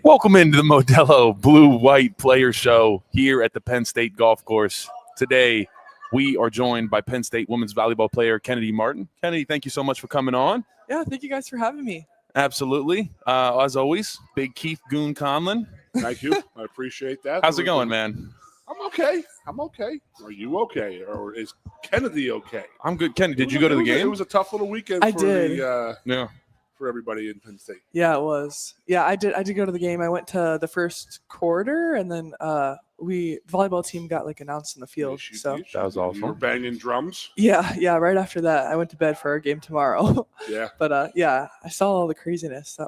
Welcome into the Modelo Blue-White Player Show here at the Penn State Golf Course. Today, we are joined by Penn State women's volleyball player Kennedy Martin. Kennedy, thank you so much for coming on. Yeah, thank you guys for having me. Absolutely. As always, Big Keith Goon Conlon. Thank you. I appreciate that. How's it going, man? I'm okay. Are you okay? Or is Kennedy okay? I'm good. Kennedy, did you go to the game? It was a tough little weekend for everybody in Penn State. Yeah, it was. Yeah, I did go to the game. I went to the first quarter, and then volleyball team got announced in the field. So that was awesome. You were banging drums? Yeah. Right after that, I went to bed for our game tomorrow. Yeah. But I saw all the craziness.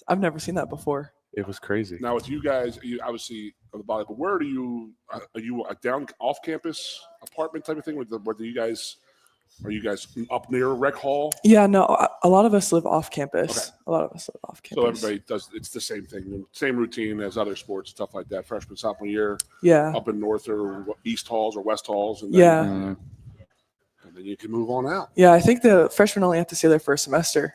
I've never seen that before. It was crazy. Now with you guys, you obviously on the volleyball. Where do you? Are you a down off campus apartment type of thing? Are you guys up near Rec Hall? Yeah, no. A lot of us live off campus. Okay. A lot of us live off campus. So everybody does. It's the same thing, same routine as other sports, stuff like that. Freshman, sophomore year. Yeah. Up in North or East Halls or West Halls, and then, and then you can move on out. Yeah, I think the freshmen only have to stay there for a semester.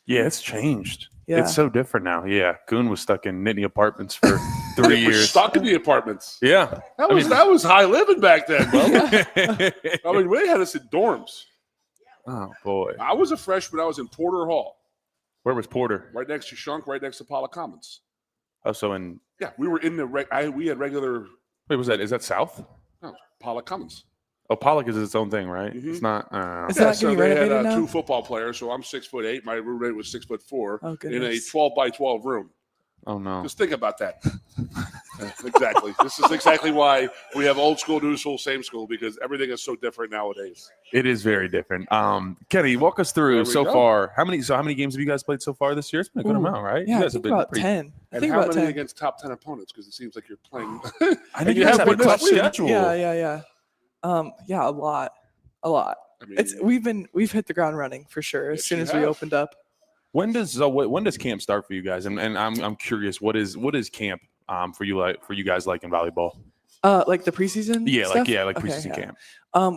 Yeah, it's changed. Yeah. It's so different now. Yeah, Goon was stuck in Nittany Apartments for 3 years. Stuck in the apartments. Yeah, that was high living back then, bro. I mean, we had us in dorms. Oh boy, I was a freshman. I was in Porter Hall. Where was Porter? Right next to Shunk, right next to Paula Commons. Oh, so in we were in the we had regular. Wait, is that South? No, Paula Commons. Oh, Pollock is its own thing, right? Mm-hmm. It's not. So they had 2 football players. So I'm 6'8". My roommate was 6'4". Oh, in a 12-by-12 room. Oh no! Just think about that. Exactly. This is exactly why we have old school, new school, same school, because everything is so different nowadays. It is very different. Kenny, walk us through so far. How many games have you guys played so far this year? It's been a good amount, right? Yeah, you guys have been about 10. I think how many against top 10 opponents? Because it seems like you're playing. I think you guys have a tough schedule. Yeah. A lot. I mean, we've hit the ground running for sure as soon as we opened up. When does camp start for you guys? And I'm curious, what is camp for you guys like in volleyball? Like the preseason? Yeah, stuff? like preseason camp.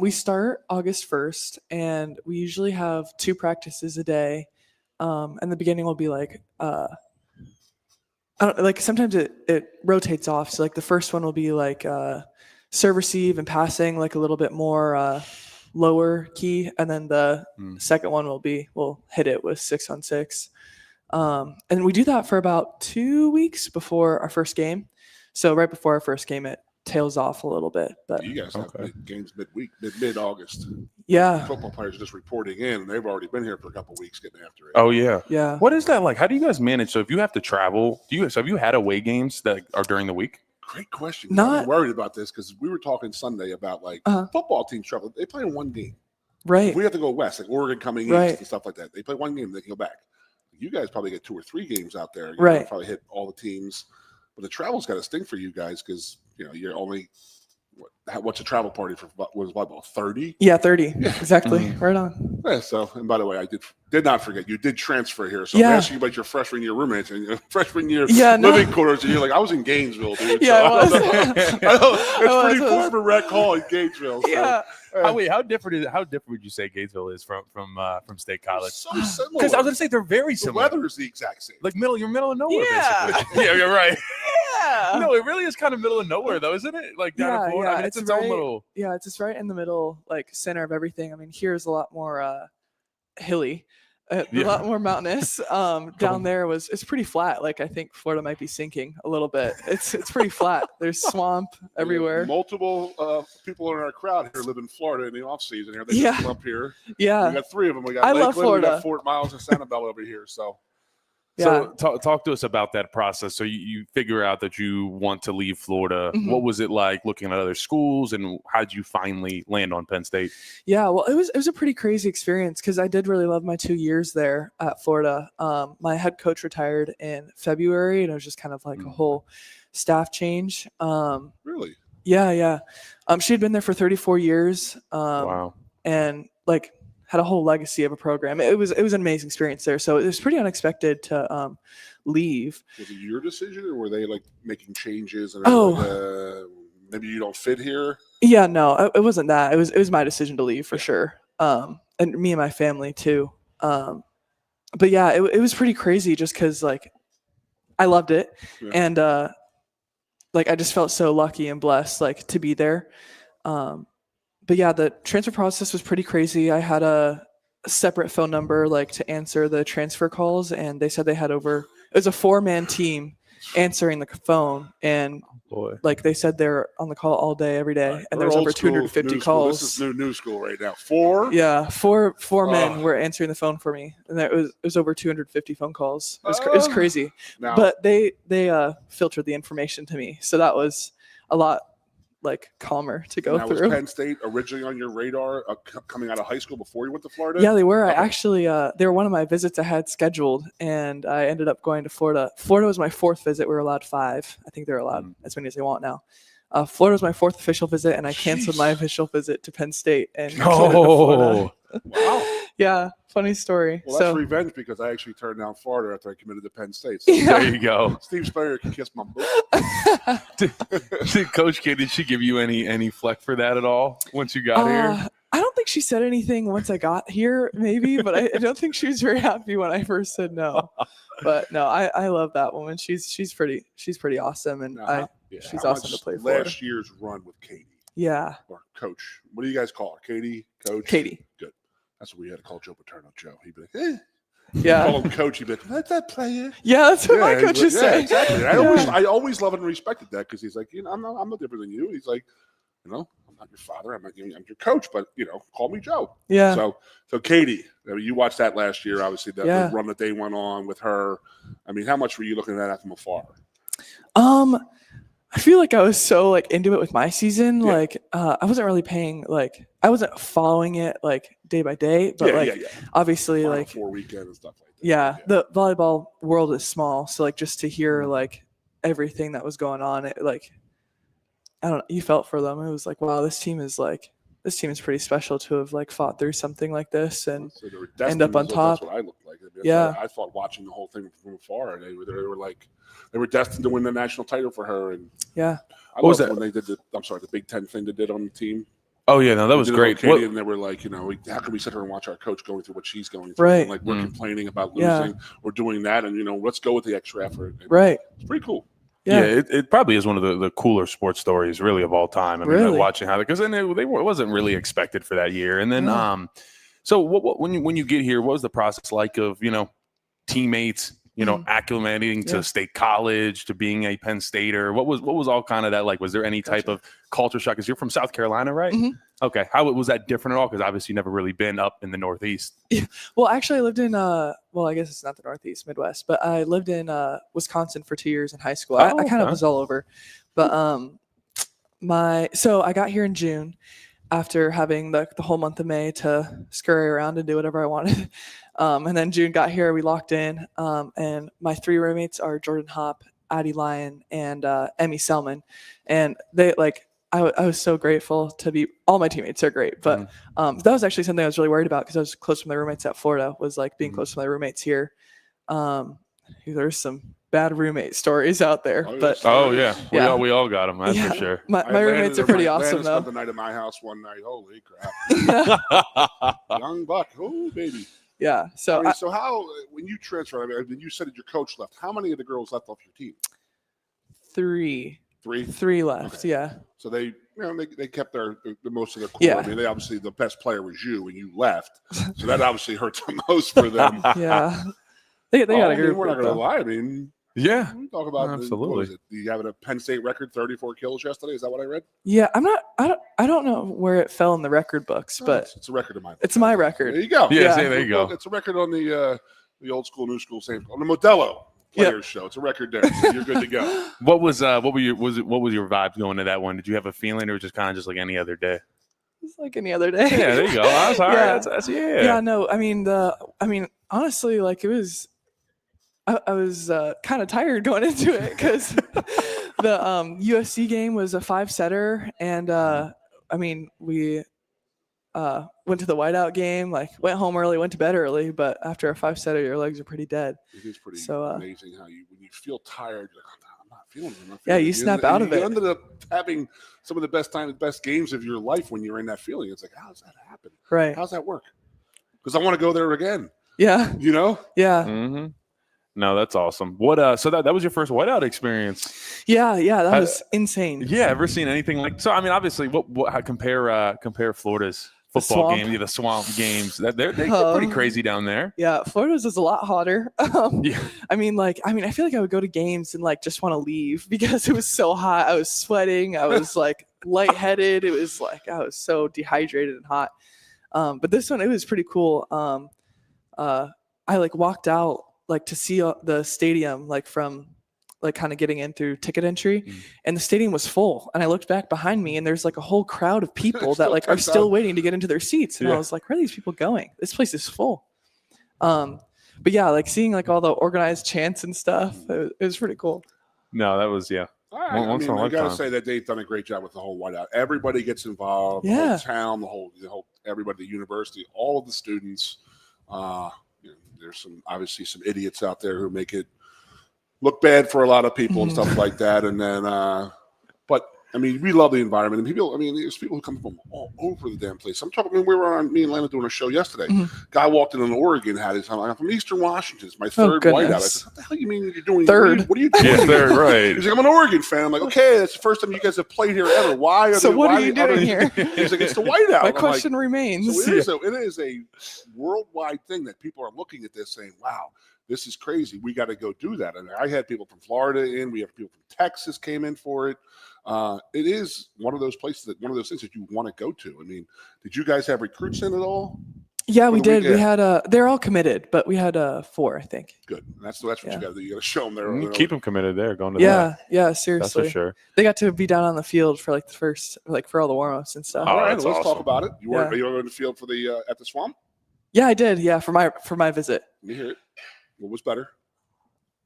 We start August 1st, and we usually have 2 practices a day. And the beginning will be sometimes it rotates off. So the first one will be serve receive and passing, a little bit more lower key, and then the second one we'll hit it with 6-on-6. And we do that for about 2 weeks before our first game. So right before our first game, it tails off a little bit. But you guys have games midweek, mid-August. Yeah. Football players are just reporting in, and they've already been here for a couple of weeks getting after it. Oh yeah. Yeah. What is that like? How do you guys manage? So if you have to travel, have you had away games that are during the week? Great question. I'm worried about this because we were talking Sunday about football teams travel. They play in one game. Right. We have to go west, like Oregon coming east and stuff like that. They play one game, they can go back. You guys probably get 2 or 3 games out there. You probably hit all the teams. But the travel's got to stink for you guys because you're only what's a travel party for volleyball? 30? Yeah, 30. Yeah. Exactly. Right on. Yeah, so, and by the way, I did not forget, you did transfer here. So I'm asking you about your freshman year roommates and your freshman year living quarters. And you're like, I was in Gainesville, dude. Yeah, so I was. It's pretty far from Rec Hall in Gainesville. So. Yeah. How different would you say Gainesville is from State College? So similar. Because I was going to say they're very similar. The weather is the exact same. You're middle of nowhere, basically. Yeah, you're right. Yeah. No, it really is kind of middle of nowhere, though, isn't it? Down in Florida. I mean, it's its own little. Yeah, it's just right in the middle, center of everything. I mean, here's a lot more hilly, a lot more mountainous. Down there it's pretty flat. I think Florida might be sinking a little bit. It's pretty flat. There's swamp everywhere. Multiple people in our crowd here live in Florida in the off season here. They come up here. Yeah, we got 3 of them. We got Lakeland, love Florida. We got Fort Myers and Sanibel over here. So. So talk to us about that process. So you figure out that you want to leave Florida. Mm-hmm. What was it like looking at other schools, and how did you finally land on Penn State? Yeah, well, it was a pretty crazy experience because I did really love my 2 years there at Florida. My head coach retired in February, and it was just kind of a whole staff change. Really? Yeah. She had been there for 34 years. Wow. And had a whole legacy of a program. It was an amazing experience there. So it was pretty unexpected to leave. Was it your decision, or were they making changes? And maybe you don't fit here. Yeah, no, it wasn't that. It was my decision to leave for sure. And me and my family too. But yeah, it was pretty crazy just because I loved it. Yeah. And like I just felt so lucky and blessed like to be there. But yeah, the transfer process was pretty crazy. I had a separate phone number like to answer the transfer calls, and they said they had it was a 4-man team answering the phone, and like they said they're on the call all day every day. Right. And there was over 250 calls. This is new school right now. Four men were answering the phone for me, and it was over 250 phone calls. It was crazy. Now, but they filtered the information to me, so that was a lot like calmer to go through. Was Penn State originally on your radar coming out of high school before you went to Florida? Yeah, they were. Okay. I actually they were one of my visits I had scheduled, and I ended up going to Florida. Florida was my 4th visit. We were allowed 5. I think they're allowed as many as they want now. Florida was my 4th official visit, and I canceled my official visit to Penn State. And wow. Yeah, funny story. Well, that's revenge because I actually turned down Florida after I committed to Penn State. So there you go. Steve Spurrier can kiss my butt. Did Coach K, did she give you any fleck for that at all once you got here? I don't think she said anything once I got here, maybe, but I don't think she was very happy when I first said no. But no, I love that woman. She's pretty awesome, and she's awesome to play for. Last year's run with Katie. Yeah. Or Coach. What do you guys call her? Katie? Coach? Katie. Good. That's what we had to call Joe Paterno. Joe. He'd be like, eh. Yeah. Call him Coach. He'd be like, let that player. Yeah, that's what my coaches say. Exactly. I always loved and respected that because he's like, I'm no different than you. He's like, I'm not your father. I'm your coach, but call me Joe. Yeah. So Katie, you watched that last year. Obviously, the run that they went on with her. I mean, how much were you looking at from afar? I feel like I was so into it with my season. Yeah. I wasn't really paying I wasn't following it day by day, but obviously Final 4 weekend and stuff like that. Yeah, the volleyball world is small, so just to hear everything that was going on, it I don't know, you felt for them. It was wow, this team is pretty special to have fought through something like this and end up on top. That's what I looked like. I thought watching the whole thing from afar, and they were destined to win the national title for her. And I loved when they did the Big Ten thing they did on the team. Oh yeah, no, that was great. Katie, and they were like, how can we sit here and watch our coach going through what she's going through? Right. And, we're complaining about losing, we're doing that, and let's go with the extra effort. And right. It's pretty cool. Yeah, it probably is one of the cooler sports stories really of all time. I mean, watching how because then it wasn't really expected for that year. And then so when you get here, what was the process like of teammates acclimating to State College, to being a Penn Stater? What was all kind of that like? Was there any type of culture shock? Because you're from South Carolina, right? Mm-hmm. Okay, how was that different at all? Because obviously you've never really been up in the Northeast. Yeah. Well, actually, I lived in I guess it's not the Northeast, Midwest, but I lived in Wisconsin for 2 years in high school. I kind of was all over, but so I got here in June after having the whole month of May to scurry around and do whatever I wanted. And then June got here, we locked in, and my 3 roommates are Jordan Hopp, Addie Lyon, and Emmy Selman. And they I was so grateful to be. All my teammates are great, but that was actually something I was really worried about because I was close to my roommates at Florida. Was being close to my roommates here. There's some bad roommate stories out there, but we all got them. That's for sure. My roommates are pretty awesome though. Spent the night at my house one night. Holy crap! Young buck, oh baby. Yeah. So so how when you transferred? I mean, you said that your coach left. How many of the girls left off your team? 3. 3? 3 left. Okay. Yeah. So they kept the most of the core. Yeah. I mean, they obviously the best player was you, and you left. So that obviously hurt the most for them. Yeah. They got a group. We're not going to lie. I mean, we talk about absolutely. Do you have a Penn State record? 34 kills yesterday. Is that what I read? Yeah, I don't know where it fell in the record books, but it's a record of mine. It's my record. There you go. Yeah. There you go. It's a record on the old school, new school, same on the Modelo Players Show. It's a record there. So you're good to go. What was your vibe going to that one? Did you have a feeling, or was it just kind of just like any other day? It's like any other day. Yeah, there you go. I'm sorry. Yeah. Yeah, no. I mean, honestly, it was. I was kind of tired going into it because the USC game was a 5-setter, and we went to the whiteout game, went home early, went to bed early, but after a 5-setter, your legs are pretty dead. It is pretty amazing how when you feel tired, you're like, I'm not feeling it. Yeah, you snap out of it. You ended up having some of the best games of your life when you're in that feeling. It's like, how does that happen? Right. How's that work? Because I want to go there again. Yeah. Yeah. Yeah. Mm-hmm. No, that's awesome. What? So that was your first whiteout experience? Yeah, that was insane. Yeah, ever seen anything like? So I mean, obviously, how compare Florida's football game, the swamp games? They're pretty crazy down there. Yeah, Florida's is a lot hotter. Yeah. I feel like I would go to games and like just want to leave because it was so hot. I was sweating. I was like lightheaded. It was like I was so dehydrated and hot. But this one, it was pretty cool. I like walked out like to see the stadium like from like kind of getting in through ticket entry, and the stadium was full. And I looked back behind me, and there's like a whole crowd of people that like are still waiting to get into their seats. And I was like, where are these people going? This place is full. But yeah, like seeing like all the organized chants and stuff, it was pretty cool. No, that was I gotta say that they've done a great job with the whole whiteout. Everybody gets involved. The whole town, the whole everybody, the university, all of the students. There's obviously some idiots out there who make it look bad for a lot of people and stuff like that. And then, but I mean, we love the environment, and people. I mean, there's people who come from all over the damn place. I'm talking. We were on me and Lana doing a show yesterday. Guy walked in Oregon, had his. I'm from Eastern Washington. It's my third whiteout. I said, "What the hell you mean you're doing third? What are you doing?" Yeah, third, right? He's like, "I'm an Oregon fan." I'm like, "Okay, that's the first time you guys have played here ever. Why? What are you doing here?" He's like, "It's the whiteout." My question remains. So it is a worldwide thing that people are looking at this saying, "Wow, this is crazy. We got to go do that." And I had people from Florida in. We have people from Texas came in for it. It is one of those places one of those things that you want to go to. I mean, did you guys have recruits in at all? Yeah, we did. We had they're all committed, but we had 4, I think. Good. That's what you got to do. You got to show them there. Keep them committed there. Going to yeah, seriously. That's for sure. They got to be down on the field for like the first, like for all the warm-ups and stuff. All right, let's talk about it. You were in the field for the at the Swamp? Yeah, I did. Yeah, for my visit. Let me hear it. What was better?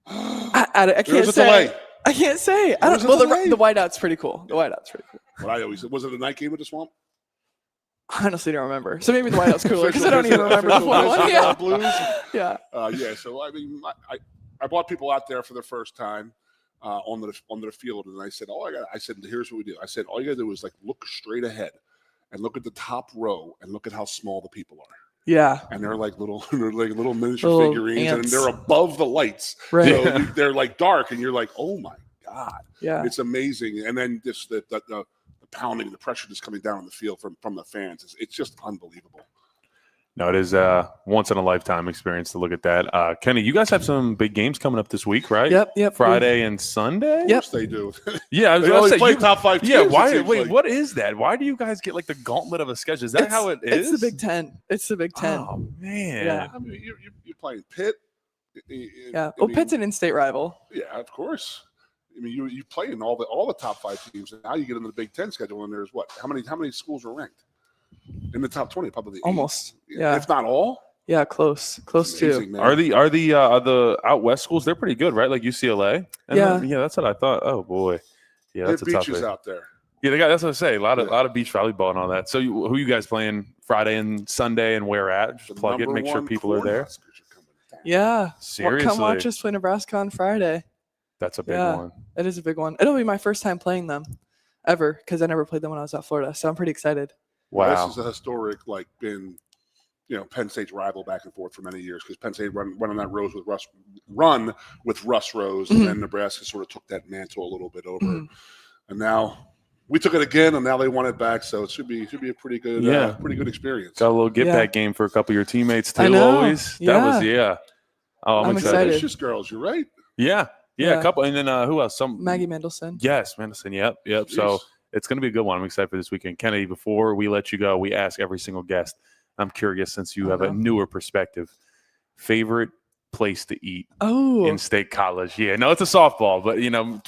I can't say. Delay. I can't say. The whiteout's pretty cool. What I always said, was it a night game at the Swamp? I honestly don't remember. So maybe the whiteout's cooler because I don't even remember the one. Yeah. Blues. Yeah. So I mean, I brought people out there for the first time on the field, and I said, here's what we do. I said, all you got to do is like look straight ahead and look at the top row and look at how small the people are. Yeah, and they're like little miniature figurines, ants. and they're above the lights, right? So they're like dark, and you're like, oh my god, yeah, it's amazing. And then just the pounding, the pressure just coming down on the field from the fans, it's just unbelievable. No, it is a once in a lifetime experience to look at that. Kenny, you guys have some big games coming up this week, right? Yep. Friday and Sunday. Yes, they do. Yeah, I was going to say top 5 teams. Yeah, why? Wait, what is that? Why do you guys get like the gauntlet of a schedule? Is that how it is? It's the Big Ten. It's the Big Ten. Oh man. Yeah. I mean, you're playing Pitt. Pitt's an in-state rival. Yeah, of course. I mean, you play in all the top 5 teams, and now you get into the Big Ten schedule, and there's what? How many schools are ranked in the top 20? Probably almost. Yeah, if not all. Yeah, close amazing, to. Man. Are the out west schools? They're pretty good, right? Like UCLA. Yeah, that's what I thought. Oh boy, yeah, that's a tough beaches out there. Yeah, they got. That's what I say. A lot of beach volleyball and all that. So who you guys playing Friday and Sunday, and where at? Just plug it. Make sure people are there. Yeah, seriously. Come watch us play Nebraska on Friday. That's a big one. It is a big one. It'll be my first time playing them ever because I never played them when I was at Florida. So I'm pretty excited. Wow, this is a historic, been. Penn State's rival back and forth for many years because Penn State went on that run with Russ Rose, and then Nebraska sort of took that mantle a little bit over, and now we took it again, and now they won it back. So it should be a pretty good experience. Got a little get back game for a couple of your teammates too. I know. Always, Oh, I'm excited. Ambitious girls, you're right. Yeah, a couple, and then who else? Maggie Mendelson. Yes, Mendelson. Yep. Jeez. So it's going to be a good one. I'm excited for this weekend. Kennedy, before we let you go, we ask every single guest. I'm curious, since you have a newer perspective, favorite place to eat in State College? Yeah, no, it's a softball, but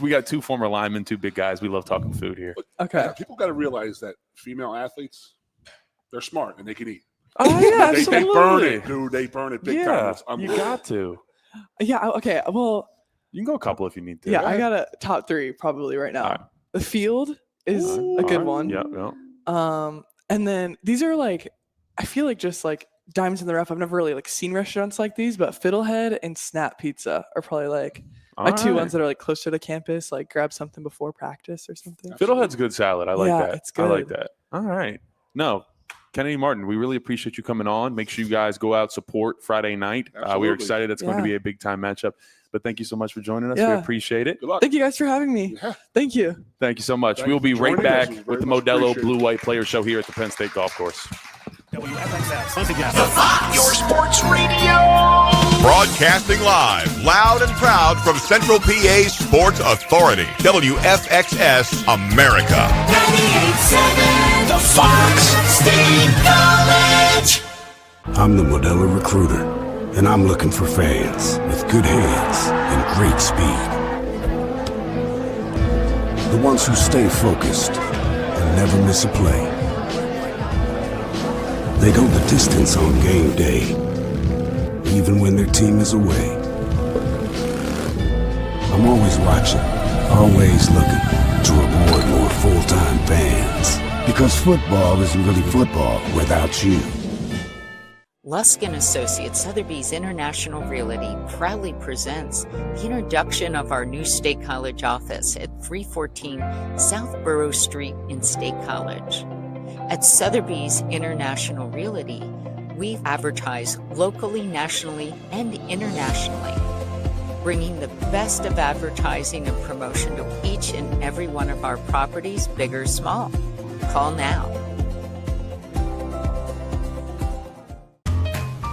we got 2 former linemen, 2 big guys. We love talking food here. Okay, people got to realize that female athletes, they're smart and they can eat. Oh yeah, they burn it, dude. They burn it big time. You got to. Yeah. Okay. Well, you can go a couple if you need to. Yeah, I got a top 3 probably right now. Right. The Field is a good one. Yeah. And then these are I feel like just diamonds in the rough. I've never really seen restaurants like these, but Fiddlehead and Snap Pizza are probably my 2 ones that are closer to campus. Grab something before practice or something. Fiddlehead's good salad. I like that. It's good. I like that. All right. No, Kennedy Martin, we really appreciate you coming on. Make sure you guys go out, support Friday night. We are excited. It's going to be a big-time matchup. But thank you so much for joining us. We appreciate it. Good luck. Thank you guys for having me. Yeah. Thank you. Thank you so much. We will be right back with the Modelo Blue-White Player Show here at the Penn State Golf Course. Once again, your sports radio. Broadcasting live, loud and proud from Central PA Sports Authority. WFXS America. 98.7 The Fox State College. I'm the Modelo recruiter, and I'm looking for fans with good hands and great speed. The ones who stay focused and never miss a play. They go the distance on game day, even when their team is away. I'm always watching, always looking to reward more full-time fans. Because football isn't really football without you. Lusk & Associates Sotheby's International Realty proudly presents the introduction of our new State College office at 314 South Borough Street in State College. At Sotheby's International Realty, we advertise locally, nationally, and internationally, bringing the best of advertising and promotion to each and every one of our properties, big or small. Call now.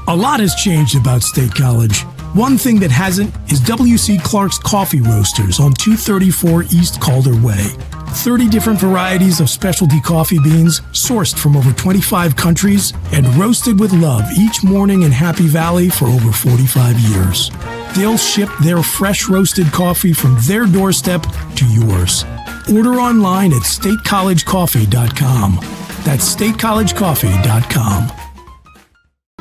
A lot has changed about State College. One thing that hasn't is W.C. Clark's Coffee Roasters on 234 East Calder Way. 30 different varieties of specialty coffee beans sourced from over 25 countries and roasted with love each morning in Happy Valley for over 45 years. They'll ship their fresh roasted coffee from their doorstep to yours. Order online at statecollegecoffee.com. That's statecollegecoffee.com.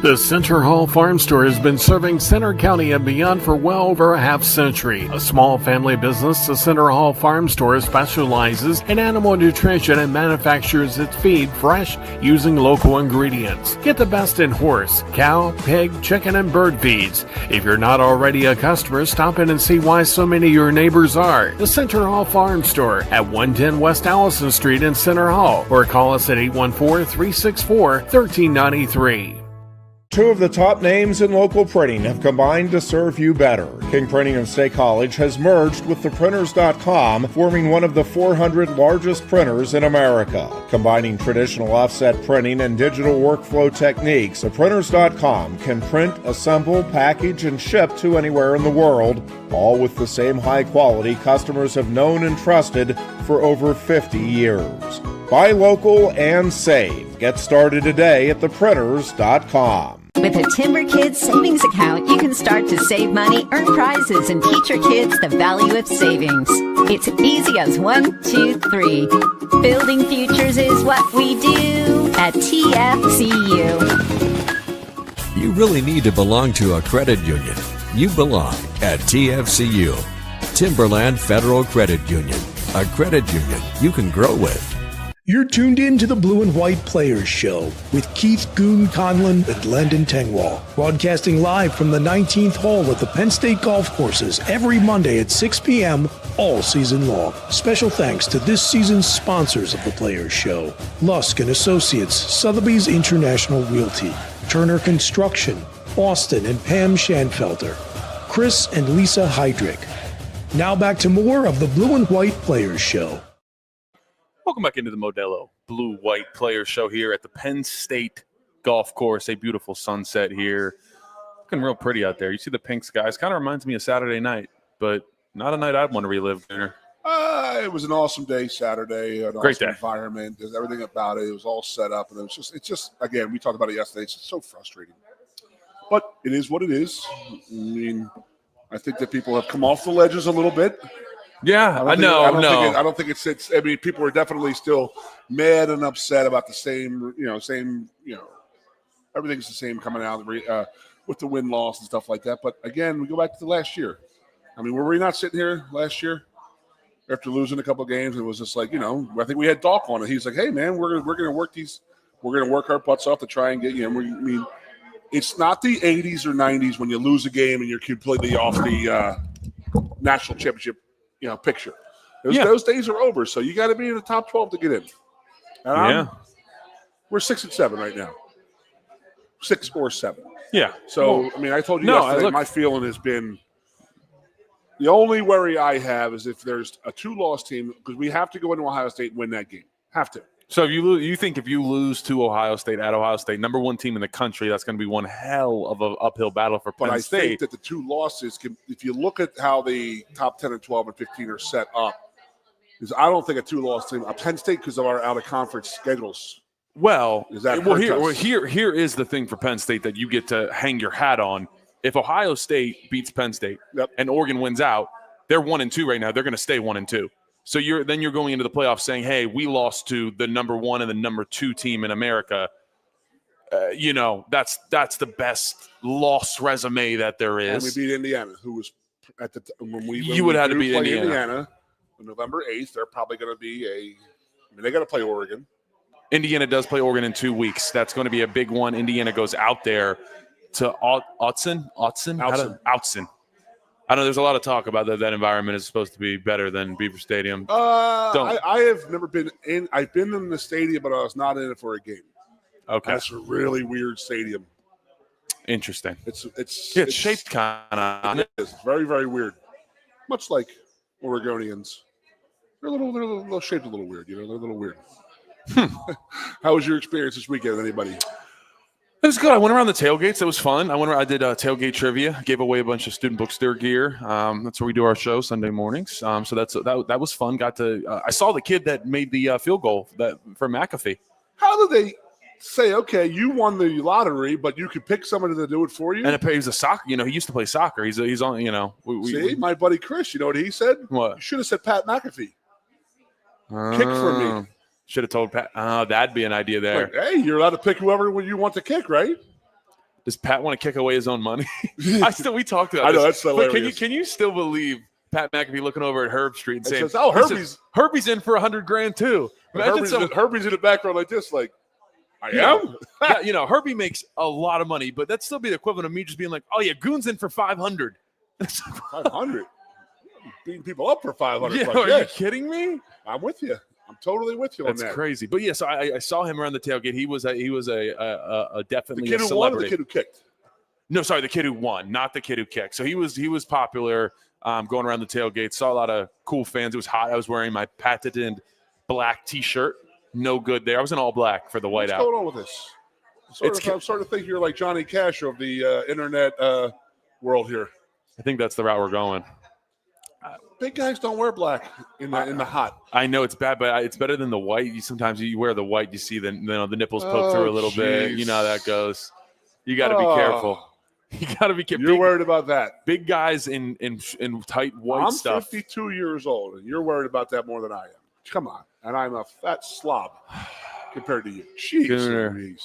The Center Hall Farm Store has been serving Center County and beyond for well over a half century. A small family business, the Center Hall Farm Store specializes in animal nutrition and manufactures its feed fresh using local ingredients. Get the best in horse, cow, pig, chicken, and bird feeds. If you're not already a customer, stop in and see why so many of your neighbors are. The Center Hall Farm Store at 110 West Allison Street in Center Hall, or call us at 814-364-1393. Two of the top names in local printing have combined to serve you better. King Printing of State College has merged with theprinters.com, forming one of the 400 largest printers in America. Combining traditional offset printing and digital workflow techniques, theprinters.com can print, assemble, package, and ship to anywhere in the world, all with the same high quality customers have known and trusted for over 50 years. Buy local and save. Get started today at theprinters.com. With a Timber Kids savings account, you can start to save money, earn prizes, and teach your kids the value of savings. It's easy as 1, 2, 3. Building futures is what we do at TFCU. You really need to belong to a credit union. You belong at TFCU, Timberland Federal Credit Union, a credit union you can grow with. You're tuned in to the Blue and White Players Show with Keith Goon Conlon and Landon Tengwall, broadcasting live from the 19th hole at the Penn State Golf Courses every Monday at 6 p.m. all season long. Special thanks to this season's sponsors of the Players Show: Lusk & Associates, Sotheby's International Realty, Turner Construction, Austin and Pam Schanfelter, Chris and Lisa Heydrich. Now back to more of the Blue and White Players Show. Welcome back into the Modelo Blue-White Player Show here at the Penn State Golf Course. A beautiful sunset here. Looking real pretty out there. You see the pink skies. Kind of reminds me of Saturday night, but not a night I'd want to relive, Gunnar. It was an awesome day Saturday. An Great awesome day. environment. There's everything about it. It was all set up, and it's just again, we talked about it yesterday. It's just so frustrating. But it is what it is. I mean, I think that people have come off the ledges a little bit. Yeah, I don't think it's. I mean, people are definitely still mad and upset about the same. Everything's the same coming out with the win-loss and stuff like that. But again, we go back to the last year. I mean, were we not sitting here last year after losing a couple of games? It was just like, I think we had Doc on it. He's like, "Hey, man, we're gonna work these. We're gonna work our butts off to try and get you." I mean, it's not the '80s or '90s when you lose a game and you're completely off the national championship. Picture. Those days are over, so you got to be in the top 12 to get in. We're 6-7 right now. 6 or 7. Yeah. So, I mean, I told you yesterday, my feeling has been the only worry I have is if there's a 2-loss team, because we have to go into Ohio State and win that game. Have to. So if you think if you lose to Ohio State at Ohio State, number 1 team in the country, that's going to be one hell of an uphill battle for Penn State. But I think that the 2 losses, if you look at how the top 10 and 12 and 15 are set up, is I don't think a 2-loss team, Penn State, because of our out-of-conference schedules. Well, here is the thing for Penn State that you get to hang your hat on. If Ohio State beats Penn State and Oregon wins out, they're 1-2 right now. They're going to stay 1-2. So you're going into the playoffs saying, "Hey, we lost to the number 1 and the number 2 team in America." That's the best loss resume that there is. And we beat Indiana, who was at the when we you would have to beat Indiana on November 8th. They're probably going to be they got to play Oregon. Indiana does play Oregon in 2 weeks. That's going to be a big one. Indiana goes out there to Autzen. I know there's a lot of talk about that environment is supposed to be better than Beaver Stadium. I have never been in. I've been in the stadium, but I was not in it for a game. Okay, that's a really weird stadium. Interesting. It's shaped kind of. It is very, very weird. Much like Oregonians, they're a little shaped a little weird. They're a little weird. How was your experience this weekend? Anybody? It was good. I went around the tailgates. It was fun. I did tailgate trivia. Gave away a bunch of student bookstore gear. That's where we do our show Sunday mornings. So that was fun. Got to I saw the kid that made the field goal for McAfee. How did they say, okay, you won the lottery, but you could pick somebody to do it for you? And he's a soccer. He used to play soccer. He's on. See, my buddy Chris. You know what he said? What? You should have said Pat McAfee. Kick for me. Should have told Pat. That'd be an idea there. Like, hey, you're allowed to pick whoever you want to kick, right? Does Pat want to kick away his own money? We talked about. I know that's hilarious. But can you still believe Pat McAfee looking over at Herb Street and saying, says, "Oh, Herbie's in for $100,000 too." Herbie's in the background like this, like I am. Yeah, Herbie makes a lot of money, but that'd still be the equivalent of me just being like, "Oh yeah, Goon's in for $500." 500. Beating people up for 500. Yeah, are you kidding me? I'm with you. I'm totally with you on that. That's crazy. But yeah, so I saw him around the tailgate. He was a definitely the kid a who celebrity. won or the kid who kicked? No, sorry, the kid who won, not the kid who kicked. So he was popular going around the tailgate. Saw a lot of cool fans. It was hot. I was wearing my patented black T-shirt. No good there. I was in all black for the whiteout. What's going on with this? I'm starting to think you're like Johnny Cash of the internet world here. I think that's the route we're going. Big guys don't wear black in the hot. I know it's bad, but it's better than the white. Sometimes you wear the white, you see the nipples poke through a little bit. You know how that goes. You got to be careful. You got to be careful. You're worried about that. Big guys in tight white stuff. I'm 52 years old, and you're worried about that more than I am. Come on, and I'm a fat slob compared to you. Jeez.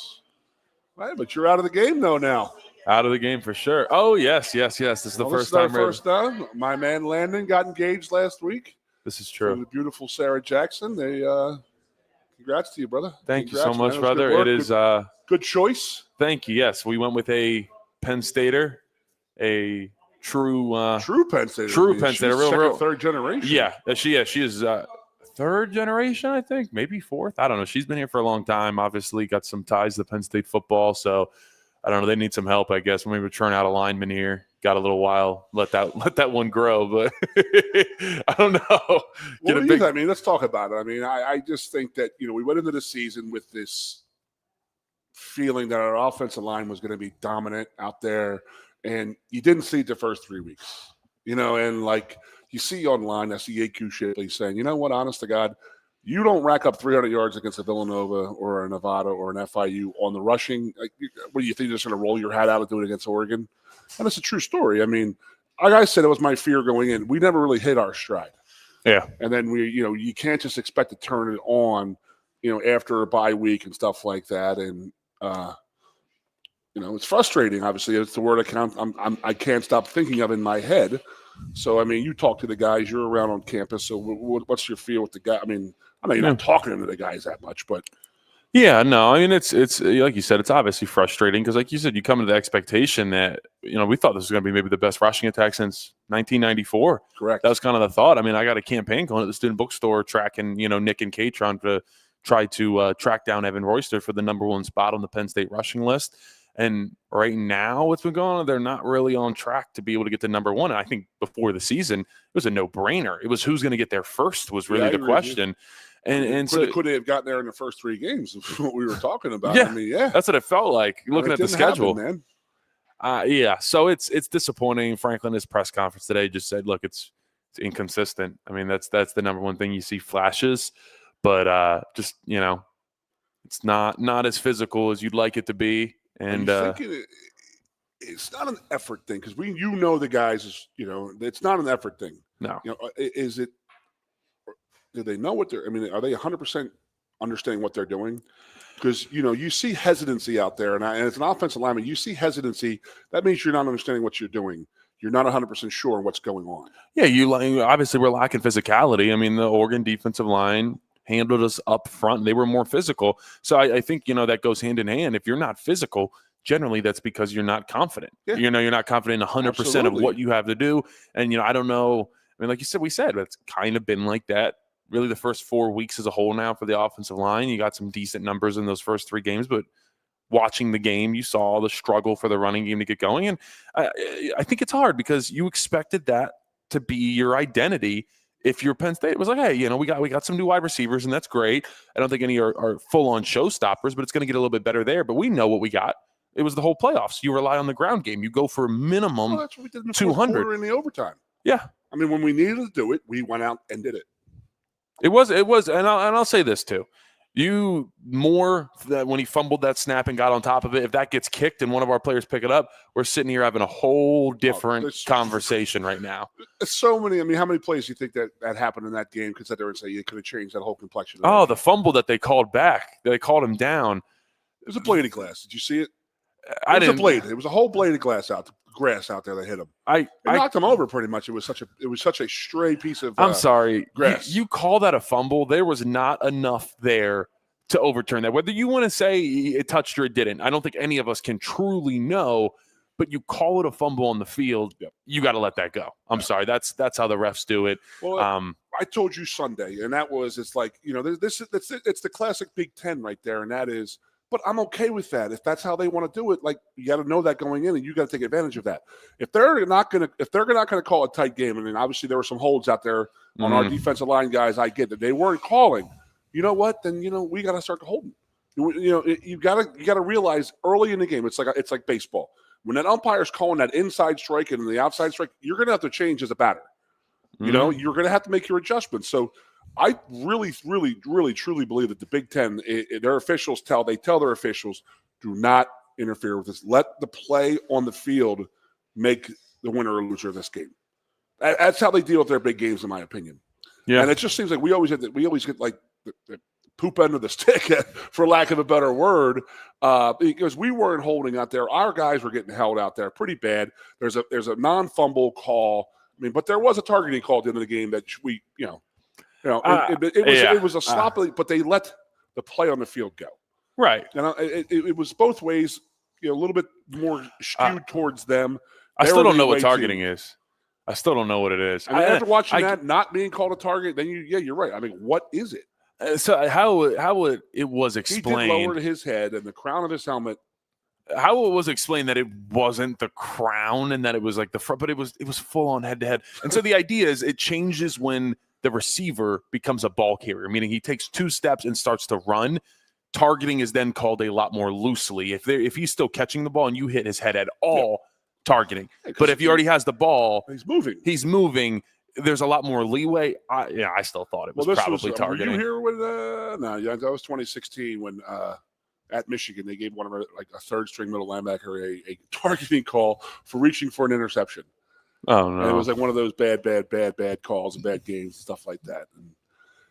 Right, but you're out of the game though now. Out of the game for sure. Oh, yes. This is the first time. First time. My man Landon got engaged last week. This is true. The beautiful Sarah Jackson. They congrats to you, brother. Thank you so much, brother. It is good choice. Thank you. Yes, we went with a Penn Stater, a true Penn Stater. True Penn Stater. Real third generation. Yeah, she is third generation, I think, maybe fourth. I don't know. She's been here for a long time. Obviously, got some ties to Penn State football, so. I don't know. They need some help, I guess. Maybe churn out a lineman here. Got a little while. Let that one grow, but I don't know. I mean, let's talk about it. I mean, I just think that we went into the season with this feeling that our offensive line was going to be dominant out there, and you didn't see it the first 3 weeks. And like you see online, I see AQ Shipley saying, "You know what? Honest to God." You don't rack up 300 yards against a Villanova or a Nevada or an FIU on the rushing. What do you think? You're just going to roll your hat out and do it against Oregon? And it's a true story. I mean, like I said, it was my fear going in. We never really hit our stride. Yeah. And then you can't just expect to turn it on, after a bye week and stuff like that. And, it's frustrating. Obviously, it's the word I can't stop thinking of in my head. So, I mean, you talk to the guys. You're around on campus. So what's your feel with the guy? I mean, I know you're not talking to the guys that much, but yeah, no, I mean it's like you said, it's obviously frustrating because, like you said, you come into the expectation that we thought this was going to be maybe the best rushing attack since 1994. Correct. That was kind of the thought. I mean, I got a campaign going at the student bookstore tracking Nick and Kate trying to tried to track down Evan Royster for the number 1 spot on the Penn State rushing list. And right now, what's been going on, they're not really on track to be able to get to number 1. And I think before the season, it was a no-brainer. It was who's going to get there first was really the question. And so could have gotten there in the first 3 games of what we were talking about. Yeah, I mean, yeah, that's what it felt like looking at the schedule, man. Yeah, so it's disappointing. Franklin, his press conference today just said, "Look, it's inconsistent." I mean, that's the number 1 thing. You see flashes, but just it's not as physical as you'd like it to be. And it's not an effort thing because the guys it's not an effort thing. No, is it? Do they know what they're? I mean, are they 100% understanding what they're doing? Because you see hesitancy out there, and as an offensive lineman, you see hesitancy. That means you're not understanding what you're doing. You're not 100% sure what's going on. Yeah, obviously we're lacking physicality. I mean, the Oregon defensive line handled us up front. They were more physical. So I think, that goes hand in hand. If you're not physical, generally that's because you're not confident. Yeah. You're not confident 100% of what you have to do. And, I don't know. I mean, like you said, it's kind of been like that really the first 4 weeks as a whole now for the offensive line. You got some decent numbers in those first 3 games, but watching the game, you saw the struggle for the running game to get going. And I think it's hard because you expected that to be your identity. If you're Penn State, it was like, hey, we got some new wide receivers, and that's great. I don't think any are full-on showstoppers, but it's going to get a little bit better there. But we know what we got. It was the whole playoffs. You rely on the ground game. You go for a minimum that's what we did in the 200 in the overtime. Yeah, I mean, when we needed to do it, we went out and did it. It was, and I'll say this too. You more that when he fumbled that snap and got on top of it, if that gets kicked and one of our players pick it up, we're sitting here having a whole different conversation right now. So many. I mean, how many plays do you think that happened in that game? Because there and say you could have changed that whole complexion. The fumble that they called back, they called him down. It was a blade of glass. Did you see it? I didn't. A blade. It was a whole blade of grass out there that hit him. It knocked him over pretty much. It was such a stray piece of. I'm sorry. Grass. You call that a fumble? There was not enough there to overturn that. Whether you want to say it touched or it didn't, I don't think any of us can truly know. But you call it a fumble on the field, you got to let that go. I'm sorry. That's how the refs do it. Well, I told you Sunday, and it's like it's the classic Big Ten right there, and that is. But I'm okay with that. If that's how they want to do it, like you got to know that going in, and you got to take advantage of that. If they're not going to call a tight game, I mean, obviously there were some holds out there on our defensive line guys. I get that they weren't calling. You know what? Then we got to start holding. You got to realize early in the game, it's like baseball. When that umpire's calling that inside strike and the outside strike, you're going to have to change as a batter. You're going to have to make your adjustments. So. I really, really, really, truly believe that the Big Ten, their officials tell their officials, do not interfere with this. Let the play on the field make the winner or loser of this game. That's how they deal with their big games, in my opinion. Yeah, and it just seems like we always get like the poop end of the stick, for lack of a better word, because we weren't holding out there. Our guys were getting held out there pretty bad. There's a non-fumble call. I mean, but there was a targeting call at the end of the game that it was a sloppy, but they let the play on the field go. Right. And it was both ways, a little bit more skewed towards them. I still don't know what targeting is. I still don't know what it is. I mean, after watching that not being called a target, then you're right. I mean, what is it? So how it was explained? He did lower his head and the crown of his helmet. How it was explained that it wasn't the crown and that it was like the front, but it was full on head to head. And so the idea is it changes when the receiver becomes a ball carrier, meaning he takes 2 steps and starts to run. Targeting is then called a lot more loosely. If he's still catching the ball and you hit his head at all, targeting. But if he already has the ball, he's moving. There's a lot more leeway. I still thought it was probably targeting. Were you here when? That was 2016 when at Michigan they gave one of our, like a third string middle linebacker a targeting call for reaching for an interception. Oh no! And it was like one of those bad calls and bad games, stuff like that.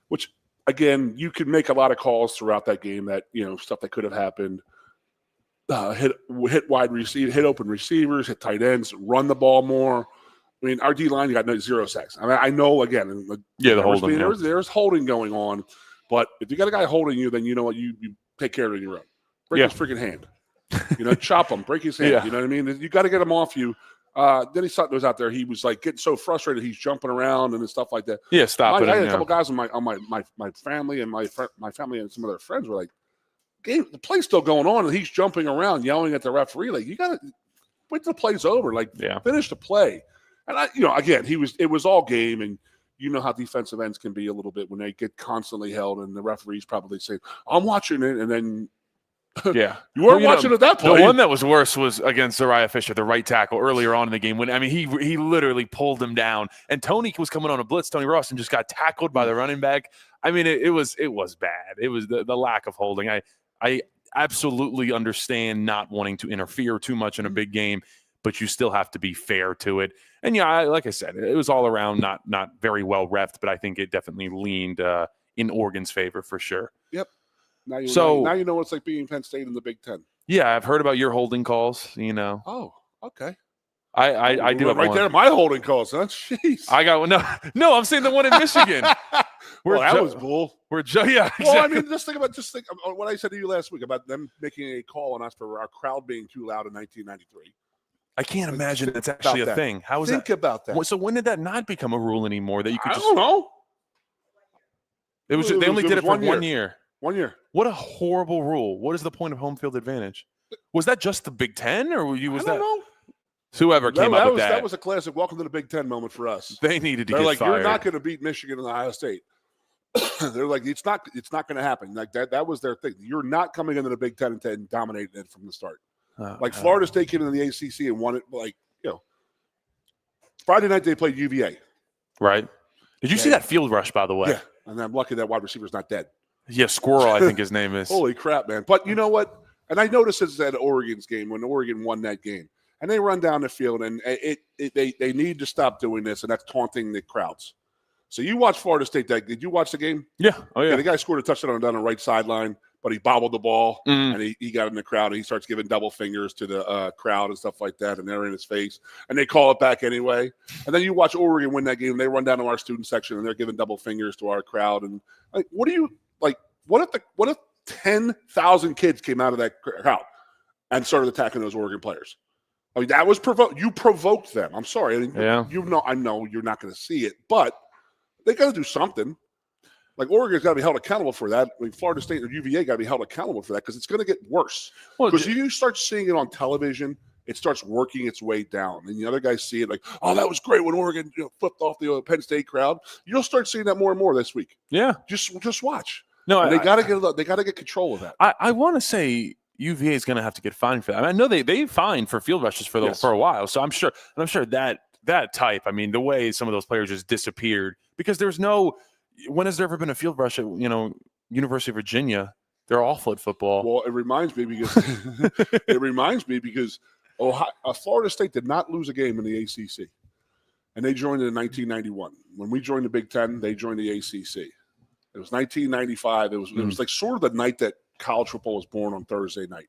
Which again, you could make a lot of calls throughout that game that stuff that could have happened. Hit wide receiver, hit open receivers, hit tight ends, run the ball more. I mean, our D line got 0 sacks. I mean, I know again, the holding. There's holding going on, but if you got a guy holding you, then you know what you take care of it on your own. Break his freaking hand. Chop him, break his hand. You know what I mean? You got to get him off you. Denny Sutton was out there. He was like getting so frustrated. He's jumping around and stuff like that. Yeah, stop it. I had a couple guys on my family and my family and some of their friends were like, the play's still going on, and he's jumping around, yelling at the referee. Like, you got to wait till the play's over. Like, finish the play. And again, it was all game, and you know how defensive ends can be a little bit when they get constantly held, and the referee's probably saying, "I'm watching it," and then yeah, you weren't watching at that point. The one that was worse was against Zariah Fisher, the right tackle, earlier on in the game. When he literally pulled him down, and Tony was coming on a blitz, Tony Ross, and just got tackled by the running back. I mean, it was bad. It was the lack of holding. I absolutely understand not wanting to interfere too much in a big game, but you still have to be fair to it. And like I said, it was all around not very well reffed, but I think it definitely leaned in Oregon's favor for sure. Yep. Now you know what it's like being Penn State in the Big Ten. Yeah, I've heard about your holding calls. Oh, okay. I do have right one. there. My holding calls. Huh? Jeez. I got one. No, I'm saying the one in Michigan. Well, that was bull. Yeah. Exactly. Well, I mean, just think about what I said to you last week about them making a call on us for our crowd being too loud in 1993. I can't imagine that's actually a thing. How is Think about that. So when did that not become a rule anymore? That you could I don't know. They only did it for 1 year. 1 year. What a horrible rule. What is the point of home field advantage? Was that just the Big Ten, or was I that? don't know. Whoever came up with that. That was a classic welcome to the Big Ten moment for us. They needed to They're get like, fired. you're not going to beat Michigan and Ohio State. They're like, it's not going to happen. Like that was their thing. You're not coming into the Big Ten and dominating it from the start. Florida State came into the ACC and won it. Friday night they played UVA. Right. Did you see that field rush, by the way? Yeah. And I'm lucky that wide receiver's not dead. Yeah, Squirrel, I think his name is. Holy crap, man. But you know what? And I noticed this at Oregon's game when Oregon won that game. And they run down the field, and they need to stop doing this, and that's taunting the crowds. So you watched Florida State. Did you watch the game? Yeah. Oh, yeah. The guy scored a touchdown down the right sideline, but he bobbled the ball, and he got in the crowd, and he starts giving double fingers to the crowd and stuff like that, and they're in his face, and they call it back anyway. And then you watch Oregon win that game, and they run down to our student section, and they're giving double fingers to our crowd. And what if 10,000 kids came out of that crowd and started attacking those Oregon players? I mean, that was provoked. You provoked them. I'm sorry. I know you're not going to see it, but they got to do something. Like, Oregon's got to be held accountable for that. I mean, Florida State or UVA got to be held accountable for that because it's going to get worse. Because you start seeing it on television, it starts working its way down, and the other guys see it like, oh, that was great when Oregon flipped off the Penn State crowd. You'll start seeing that more and more this week. Yeah, just watch. No, they got to get control of that. I want to say UVA is going to have to get fined for that. I know they fined for field rushes for a while, so I'm sure that type. I mean, the way some of those players just disappeared because there's no. When has there ever been a field rush at University of Virginia? They're awful at football. Well, it reminds me because Florida State did not lose a game in the ACC, and they joined it in 1991. When we joined the Big Ten, they joined the ACC. It was 1995. It was like sort of the night that college football was born on Thursday night.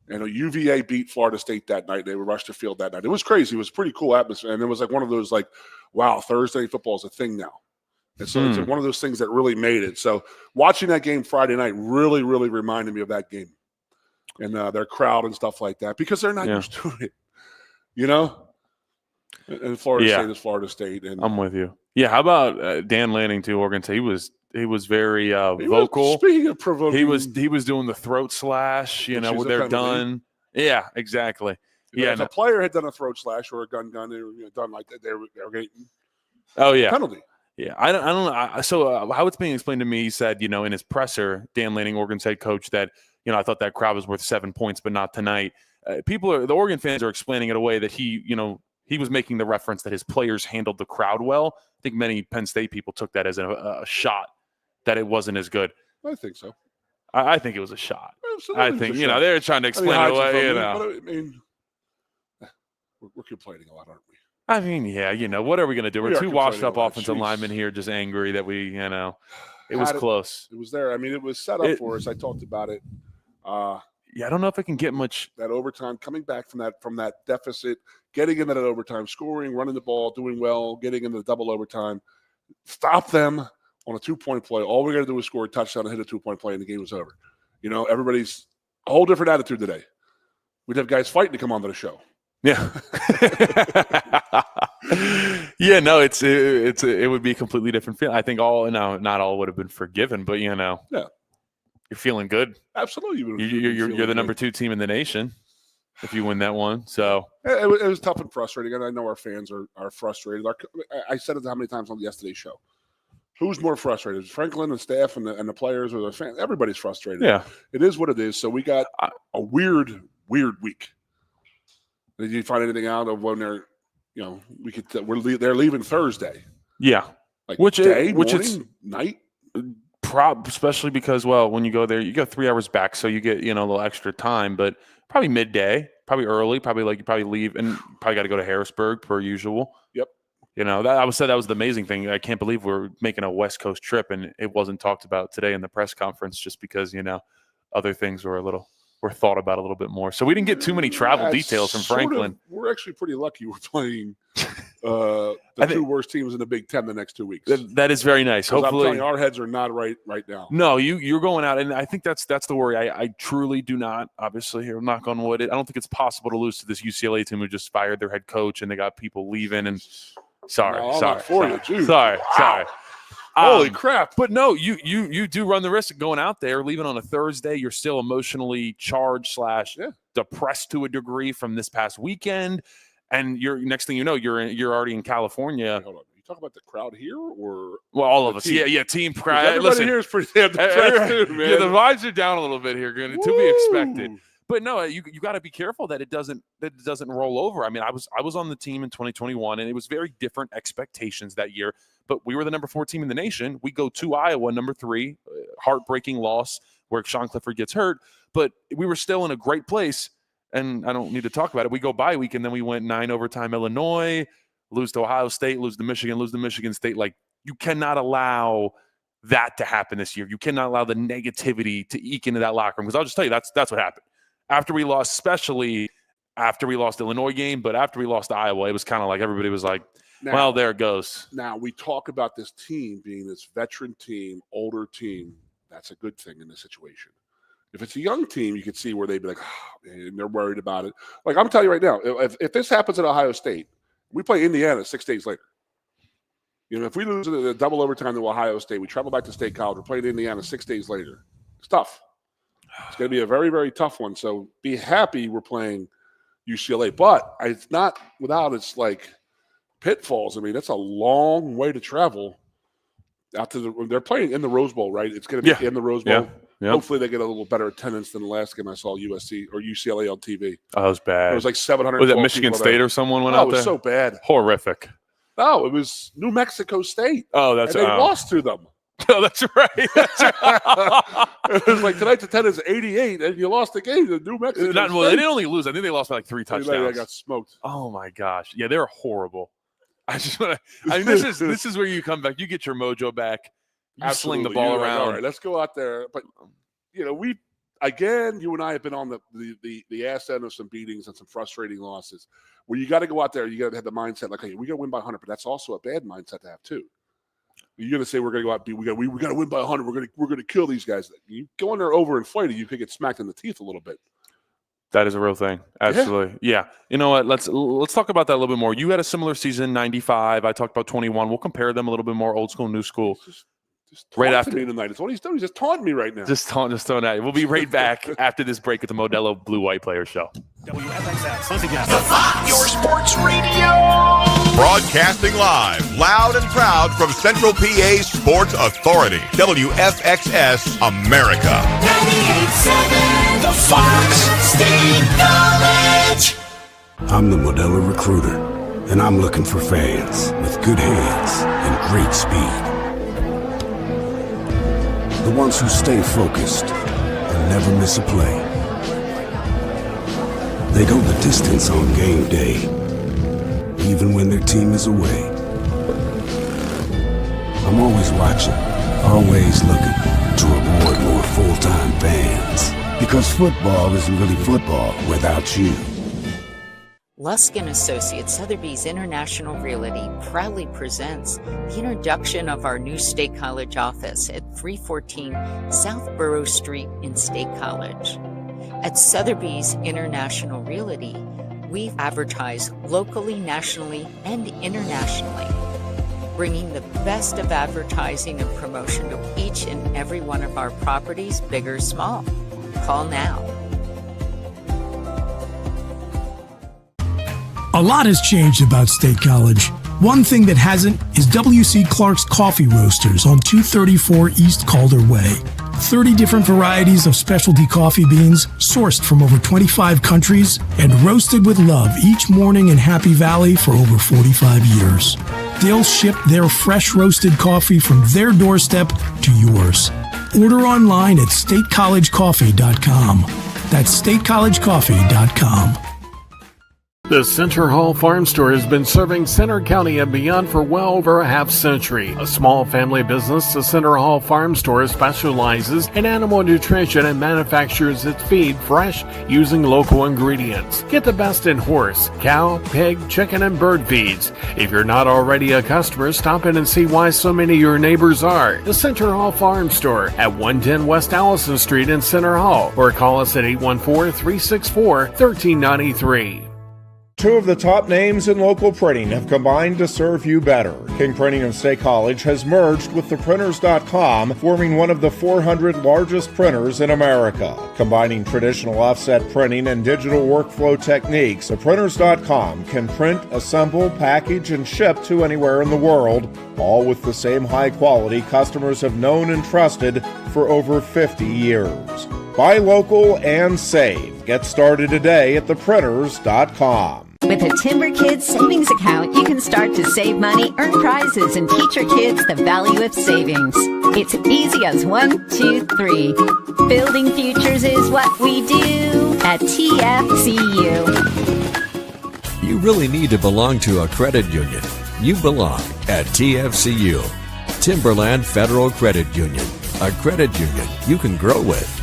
And UVA beat Florida State that night. They were rushed the field that night. It was crazy. It was a pretty cool atmosphere. And it was like one of those wow, Thursday football is a thing now. And so it's one of those things that really made it. So watching that game Friday night really, really reminded me of that game and their crowd and stuff like that because they're not used to it, And Florida State is Florida State. And I'm with you. Yeah, how about Dan Lanning too? Oregon State. He was very vocal. Speaking of provoking, he was doing the throat slash. When they're done. Yeah, exactly. If a player had done a throat slash or a gun, they were done like that. They were getting penalty. Yeah, I don't know. So how it's being explained to me, he said, in his presser, Dan Lanning, Oregon's head coach, that I thought that crowd was worth 7 points, but not tonight. The Oregon fans are explaining it away that he was making the reference that his players handled the crowd well. I think many Penn State people took that as a shot that it wasn't as good. I think so. I think it was a shot. Absolutely, I think they're trying to explain it away. We're complaining a lot, aren't we? I mean, what are we going to do? We're two washed-up offensive linemen here just angry that we, it was close. It was there. I mean, it was set up for us. I talked about it. I don't know if it can get much. That overtime, coming back from that deficit, getting into that overtime, scoring, running the ball, doing well, getting into the double overtime. Stop them on a 2-point play. All we got to do is score a touchdown and hit a 2-point play, and the game was over. Everybody's a whole different attitude today. We'd have guys fighting to come onto the show. Yeah. Yeah, no, it would be a completely different feel. I think not all would have been forgiven, but yeah, you're feeling good. Absolutely, you're the number 2 team in the nation if you win that one. So it was tough and frustrating, and I know our fans are frustrated. I said it how many times on yesterday's show. Who's more frustrated, Franklin, the staff, and the players, or the fans? Everybody's frustrated. Yeah, it is what it is. So we got a weird week. Did you find anything out of when they're, they're leaving Thursday? Yeah, which is night. Especially because, when you go there, you go 3 hours back, so you get a little extra time, but probably midday, probably early, you probably leave and probably got to go to Harrisburg per usual. Yep. That was the amazing thing. I can't believe we're making a West Coast trip and it wasn't talked about today in the press conference just because other things were thought about a little bit more. So we didn't get too many travel details from Franklin. We're actually pretty lucky. We're playing the 2 worst teams in the Big Ten the next 2 weeks. That is very nice. Hopefully, I'm telling you, our heads are not right now. No, you're going out, and I think that's the worry. I truly do not. Obviously, here, knock on wood, I don't think it's possible to lose to this UCLA team who just fired their head coach and they got people leaving. And sorry. Holy crap. But no, you do run the risk of going out there, leaving on a Thursday. You're still emotionally charged / depressed to a degree from this past weekend. And next thing you know, you're already in California. Hold on. You talk about the crowd here or all of us. Team? Yeah, team crowd. Everybody here is pretty damn depressed too, man. Yeah, the vibes are down a little bit here, to be expected. But no, you got to be careful that it doesn't roll over. I mean, I was on the team in 2021, and it was very different expectations that year. But we were the number 4 team in the nation. We go to Iowa, number 3, heartbreaking loss where Sean Clifford gets hurt. But we were still in a great place, and I don't need to talk about it. We go bye week, and then we went 9 overtime Illinois, lose to Ohio State, lose to Michigan State. Like, you cannot allow that to happen this year. You cannot allow the negativity to eke into that locker room. Because I'll just tell you, that's what happened. After we lost, especially after we lost the Illinois game, but after we lost to Iowa, it was kind of like everybody was like, well, there it goes. Now, we talk about this team being this veteran team, older team. That's a good thing in this situation. If it's a young team, you could see where they'd be like, and they're worried about it. Like, I'm telling you right now, if this happens at Ohio State, we play Indiana 6 days later. If we lose the double overtime to Ohio State, we travel back to State College, we're playing Indiana 6 days later. It's tough. It's going to be a very, very tough one. So be happy we're playing UCLA. But it's not without its, pitfalls. I mean, that's a long way to travel out to they're playing in the Rose Bowl, right? It's going to be in the Rose Bowl. Yeah. Hopefully they get a little better attendance than the last game I saw USC or UCLA on TV. Oh, it was bad. It was like 700. Was it Michigan State or someone went out there? It was so bad. Horrific. No, it was New Mexico State. Oh, that's and they lost to them. Oh, that's right. It was like tonight's attendance is 88, and you lost the game to New Mexico State. They didn't only lose. I think they lost by like 3 touchdowns. They got smoked. Oh my gosh. Yeah, they're horrible. This is where you come back. You get your mojo back. You sling the ball around. All right, let's go out there. But you and I have been on the ass end of some beatings and some frustrating losses. Where you got to go out there, you got to have the mindset like, hey, we got to win by 100. But that's also a bad mindset to have too. You're going to say we're going to go out. We got to win by 100. We're going to kill these guys. You go in there over and fight it, you could get smacked in the teeth a little bit. That is a real thing. Absolutely. Yeah. You know what? Let's talk about that a little bit more. You had a similar season, 95. I talked about 21. We'll compare them a little bit more, old school, new school. Just right after me tonight. It's what he's doing. He's just taunting me right now. Just throwing at you. We'll be right back after this break at the Modelo Blue White Player Show. WFXS. Once again, the Fox, your sports radio. Broadcasting live, loud and proud from Central PA Sports Authority. WFXS America. 98.7, the Fox State College. I'm the Modelo recruiter, and I'm looking for fans with good hands and great speed. The ones who stay focused and never miss a play. They go the distance on game day, even when their team is away. I'm always watching, always looking to reward more full-time fans. Because football isn't really football without you. Lusk & Associates Sotheby's International Realty proudly presents the introduction of our new State College office at 314 South Borough Street in State College. At Sotheby's International Realty, We advertise locally, nationally, and internationally, bringing the best of advertising and promotion to each and every one of our properties, big or small. Call now. A lot has changed about State College. One thing that hasn't is W.C. Clark's Coffee Roasters on 234 East Calder Way. 30 different varieties of specialty coffee beans sourced from over 25 countries and roasted with love each morning in Happy Valley for over 45 years. They'll ship their fresh roasted coffee from their doorstep to yours. Order online at statecollegecoffee.com. That's statecollegecoffee.com. The Center Hall Farm Store has been serving Center County and beyond for well over a half century. A small family business, the Center Hall Farm Store specializes in animal nutrition and manufactures its feed fresh using local ingredients. Get the best in horse, cow, pig, chicken, and bird feeds. If you're not already a customer, stop in and see why so many of your neighbors are. The Center Hall Farm Store at 110 West Allison Street in Center Hall, or call us at 814-364-1393. Two of the top names in local printing have combined to serve you better. King Printing of State College has merged with theprinters.com, forming one of the 400 largest printers in America. Combining traditional offset printing and digital workflow techniques, theprinters.com can print, assemble, package, and ship to anywhere in the world, all with the same high quality customers have known and trusted for over 50 years. Buy local and save. Get started today at theprinters.com. With a Timber Kids savings account, you can start to save money, earn prizes, and teach your kids the value of savings. It's easy as 1, 2, 3. Building futures is what we do at TFCU. You really need to belong to a credit union. You belong at TFCU, Timberland Federal Credit Union, a credit union you can grow with.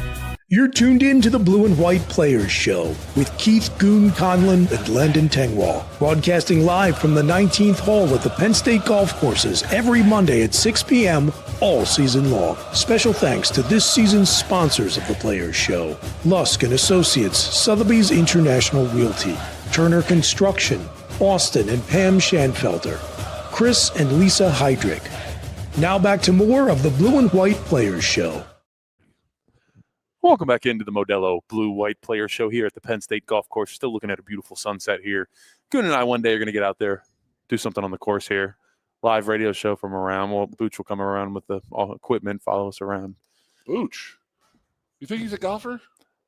You're tuned in to the Blue and White Players Show with Keith Goon Conlon and Landon Tengwall, broadcasting live from the 19th hole at the Penn State Golf Courses every Monday at 6 p.m. all season long. Special thanks to this season's sponsors of the Players Show: Lusk & Associates, Sotheby's International Realty, Turner Construction, Austin and Pam Schanfelter, Chris and Lisa Heydrich. Now back to more of the Blue and White Players Show. Welcome back into the Modelo Blue-White Player Show here at the Penn State Golf Course. Still looking at a beautiful sunset here. Goon and I one day are going to get out there, do something on the course here. Live radio show from around. Well, Booch will come around with the all equipment, follow us around. Booch? You think he's a golfer?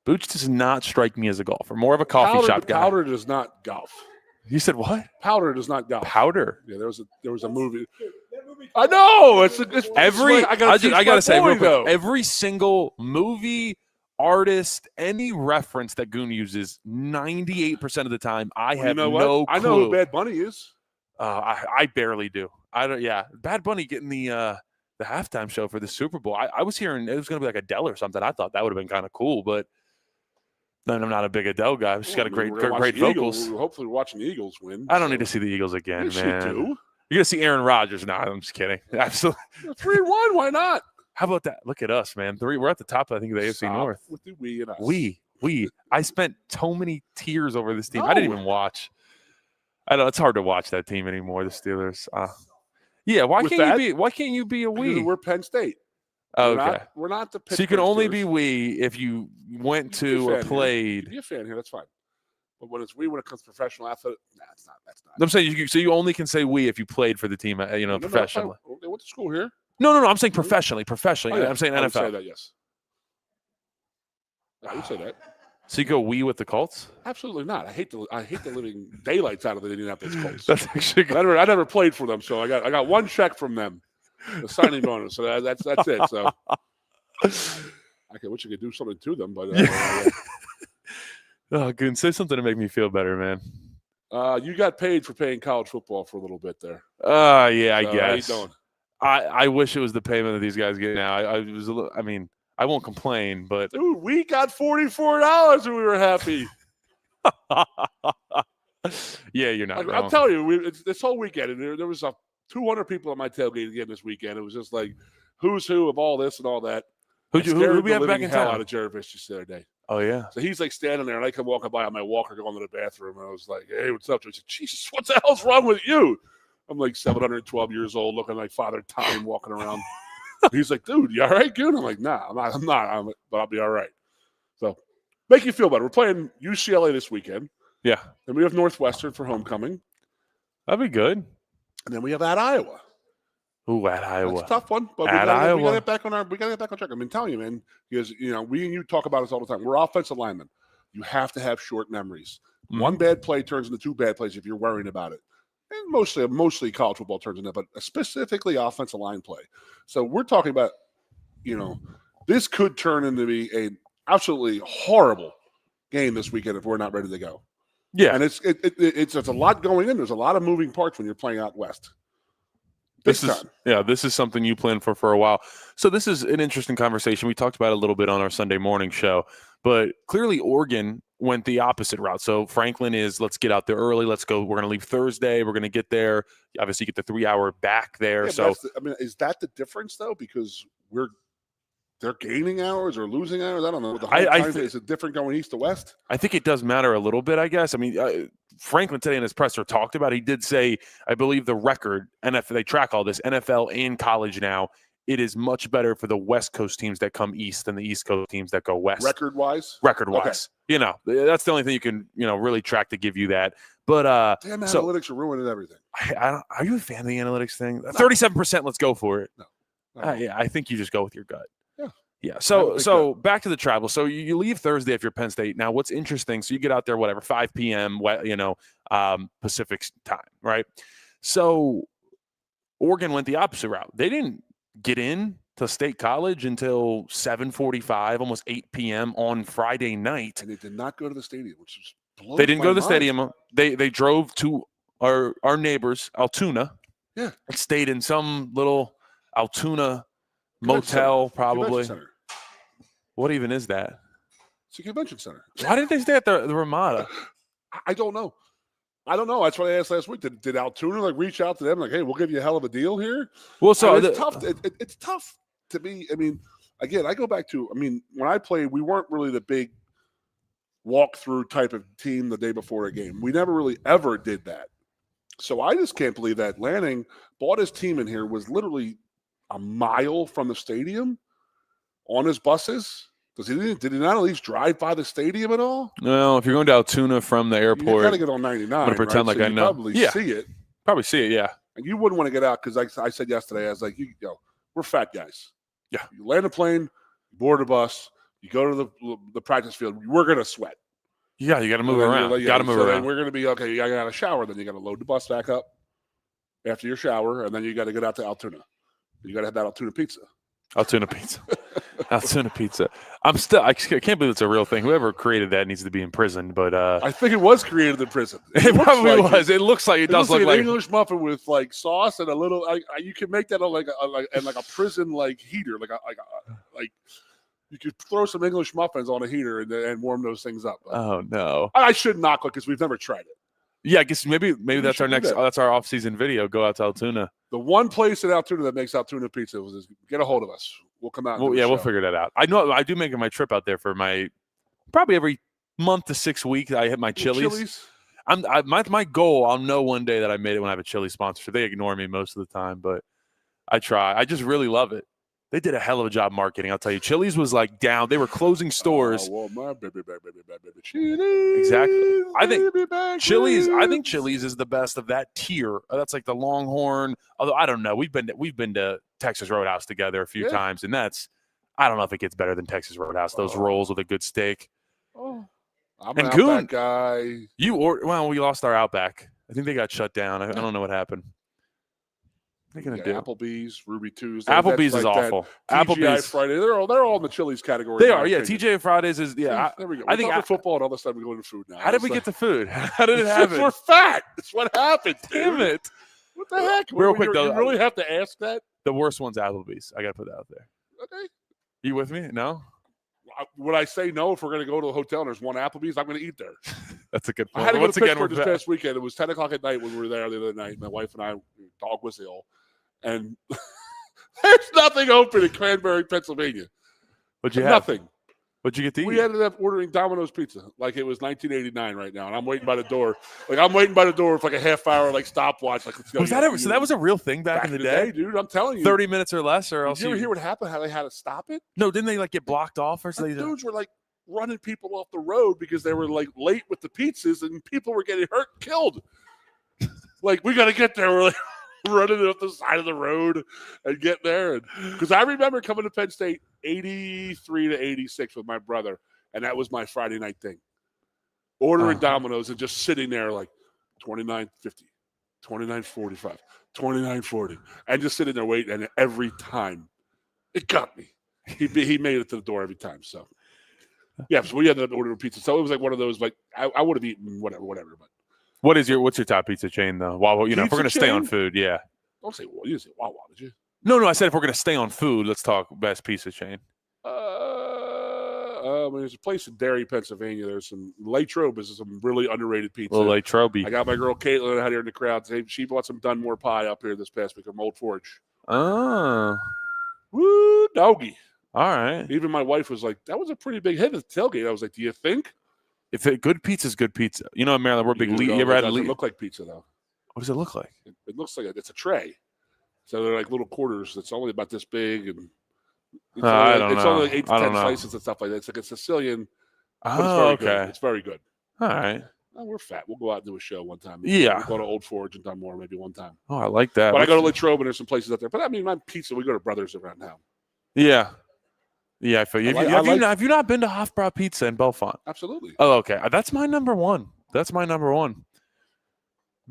Booch does not strike me as a golfer. More of a coffee shop guy. Powder does not golf. You said what? Powder does not golf. Powder? Yeah, there was a movie. I know. It's every. I gotta say, real quick, though. every single movie, artist, any reference that Goon uses, 98% of the time, I have no clue. I know who Bad Bunny is. I barely do. I don't. Yeah, Bad Bunny getting the halftime show for the Super Bowl. I was hearing it was going to be like Adele or something. I thought that would have been kind of cool, but then I'm not a big Adele guy. She's got a great vocals. Hopefully, we're watching the Eagles win. I don't need to see the Eagles again, yes, man. You do. You're going to see Aaron Rodgers. No, I'm just kidding. Absolutely. 3-1. Why not? How about that? Look at us, man. We're at the top, I think, of the AFC North. With the we and us. We. I spent so many tears over this team. I didn't even watch. I know it's hard to watch that team anymore, the Steelers. Yeah, why can't you be a we? Because we're Penn State. Okay. We're not the Pittsburgh So you can only Steelers. be we if you went to or played. You be a fan here, that's fine. But when it's we, when it comes to professional athlete, that's not. I'm saying you only can say we if you played for the team, professionally. They went to school here. No. I'm saying professionally. Oh, yeah. I'm saying NFL. I would say that, yes. I would say that. So you go we with the Colts? Absolutely not. I hate the living daylights out of the Indianapolis Colts. That's actually good. I never played for them, so I got one check from them, the signing bonus. So that's it. So I wish I could do something to them, but oh, Goon, say something to make me feel better, man. You got paid for paying college football for a little bit there. Yeah, I guess. How you doing? I wish it was the payment that these guys get now. I won't complain, but dude, we got $44 and we were happy. Yeah, you're not. I'm telling you, this whole weekend, and there was 200 people at my tailgate again this weekend. It was just like who's who of all this and all that. Who we have back in town? Out of Jared Vicious the other day. Oh, yeah. So he's like standing there, and I come walking by on my walker going to the bathroom. And I was like, hey, what's up? He said, Jesus, what the hell's wrong with you? I'm like 712 years old, looking like Father Time walking around. He's like, dude, you all right, dude? I'm like, nah, I'm not, but I'll be all right. So make you feel better. We're playing UCLA this weekend. Yeah. And we have Northwestern for homecoming. That'd be good. And then we have at Iowa. Ooh, at Iowa. That's a tough one, but we gotta get back on track. I mean, telling you, man, because we and you talk about this all the time. We're offensive linemen. You have to have short memories. Mm-hmm. One bad play turns into two bad plays if you're worrying about it. And mostly college football turns into that, but specifically offensive line play. So we're talking about, this could turn into be an absolutely horrible game this weekend if we're not ready to go. Yeah, and it's a lot going in. There's a lot of moving parts when you're playing out west. This is something you planned for a while. So this is an interesting conversation. We talked about it a little bit on our Sunday morning show, but clearly Oregon went the opposite route. So Franklin is, let's get out there early. Let's go. We're going to leave Thursday. We're going to get there. Obviously, get the 3-hour back there. Yeah, so is that the difference though? Because they're gaining hours or losing hours. I don't know. Is it different going east to west? I think it does matter a little bit, I guess. I mean, Franklin today in his presser talked about, he did say, I believe the record, NFL, they track all this, NFL and college now, it is much better for the West Coast teams that come east than the East Coast teams that go west. Record-wise? Record-wise. Okay. That's the only thing you can, really track to give you that. But damn, analytics are ruining everything. Are you a fan of the analytics thing? No. 37%, let's go for it. No. Yeah, I think you just go with your gut. Yeah. So back to the travel. So you leave Thursday if you're Penn State. Now, what's interesting? So you get out there, 5 p.m. Pacific time, right? So Oregon went the opposite route. They didn't get in to State College until 7:45, almost 8 p.m. on Friday night. And they did not go to the stadium, which is they didn't go to the stadium. They drove to our neighbors, Altoona. Yeah, and stayed in some little Altoona motel, probably. What even is that? It's a convention center. Why didn't they stay at the Ramada? I don't know. That's what I asked last week. Did Altoona reach out to them like, hey, we'll give you a hell of a deal here? Well, so it's tough. It's tough to be. I mean, again, I go back to. I mean, when I played, we weren't really the big walk-through type of team the day before a game. We never really ever did that. So I just can't believe that Lanning bought his team in here, was literally a mile from the stadium on his buses. Did he not at least drive by the stadium at all? No, if you're going to Altoona from the airport. You got to get on 99. I'm going to pretend like I know. Probably see it. Probably see it, yeah. And you wouldn't want to get out because I said yesterday, I was like, we're fat guys. Yeah. You land a plane, you board a bus, you go to the practice field, we're going to sweat. Yeah, you got to move around. Got to move around. We're going to be, okay, you got to shower, then you got to load the bus back up after your shower, and then you got to get out to Altoona. You got to have that Altoona pizza. Altoona pizza. Altoona pizza. I can't believe it's a real thing. Whoever created that needs to be in prison. But I think it was created in prison. It probably was. It looks like it does look like an English muffin with sauce and a little. You can make that on like a prison heater, like you could throw some English muffins on a heater and warm those things up. Oh no! I should not cook because we've never tried it. Yeah, I guess maybe that's our next. That's our off-season video. Go out to Altoona. The one place in Altoona that makes Altoona pizza is get a hold of us. We'll come out. We'll figure that out. I know I do make my trip out there for my probably every month to 6 weeks. I hit my Chili's. My goal. I'll know one day that I made it when I have a Chili sponsorship. They ignore me most of the time, but I try. I just really love it. They did a hell of a job marketing. I'll tell you, Chili's was down. They were closing stores. Oh, well, my baby, Chili's. Exactly. I think Chili's is the best of that tier. That's like the Longhorn. Although I don't know, we've been to Texas Roadhouse together a few times, and I don't know if it gets better than Texas Roadhouse. Those rolls with a good steak. Oh, I'm an Outback guy. We lost our Outback. I think they got shut down. I don't know what happened. They're gonna do Applebee's, Ruby Tuesday. Applebee's is awful. Applebee's Friday. They're all in the Chili's category. They are, yeah. TGI Fridays is there we go. I think football and all this stuff. We go into food now. How did we get to food? How did it happen? We're fat. That's what happened. Damn it! What the heck? Real quick though, you really have to ask that. The worst one's Applebee's. I got to put that out there. Okay. You with me? No. Would I say no if we're going to go to a hotel and there's one Applebee's? I'm going to eat there. That's a good point. I had to go to Pittsburgh this past weekend. It was 10 o'clock at night when we were there the other night. My wife and I, dog was ill. And there's nothing open in Cranberry, Pennsylvania. What'd you have? Nothing. What'd you get to eat? We ended up ordering Domino's pizza like it was 1989 right now, and I'm waiting by the door. Like I'm waiting by the door for like a half hour like stopwatch. Like was that ever? So that was a real thing back in the day, dude. I'm telling you, 30 minutes or less, or else. Did you ever hear what happened? How they had to stop it? No, didn't they like get blocked off or something? Dudes were like running people off the road because they were like late with the pizzas, and people were getting hurt, and killed. Like we got to get there. We're like running up the side of the road and get there. Because I remember coming to Penn State 83 to 86 with my brother. And that was my Friday night thing. Ordering Domino's and just sitting there like $29.50, $29.45, $29.40. And just sitting there waiting. And every time, it got me. He made it to the door every time. So, yeah, so we ended up ordering pizza. So it was like one of those, like, I would have eaten whatever. But what's your top pizza chain, though? Wawa, if we're going to stay on food, yeah. Don't say, you didn't say Wawa, did you? No, I said if we're going to stay on food, let's talk best pizza chain. There's a place in Derry, Pennsylvania. There's some Latrobe is some really underrated pizza. Little Latrobe. I got my girl Caitlin out here in the crowd. She bought some Dunmore pie up here this past week from Old Forge. Oh. Woo, doggy. All right. Even my wife was like, that was a pretty big hit at the tailgate. I was like, do you think? Good pizza's good pizza. You know, in Maryland, we're big. You ever had it doesn't look like pizza, though. What does it look like? It looks like it's a tray. So they're like little quarters. It's only about this big, and it's only like 8 to 10 slices and stuff like that. It's like a Sicilian. Oh, okay. Good. It's very good. All right. Oh, we're fat. We'll go out and do a show one time. Yeah. We'll go to Old Forge and Dunmore maybe one time. Oh, I like that. But I go to Latrobe and there's some places out there. But I mean, my pizza, we go to Brothers around now. Yeah. Yeah, I feel you. Have you not been to Hofbrau Pizza in Belfont? Absolutely. Oh, okay. That's my number one. Been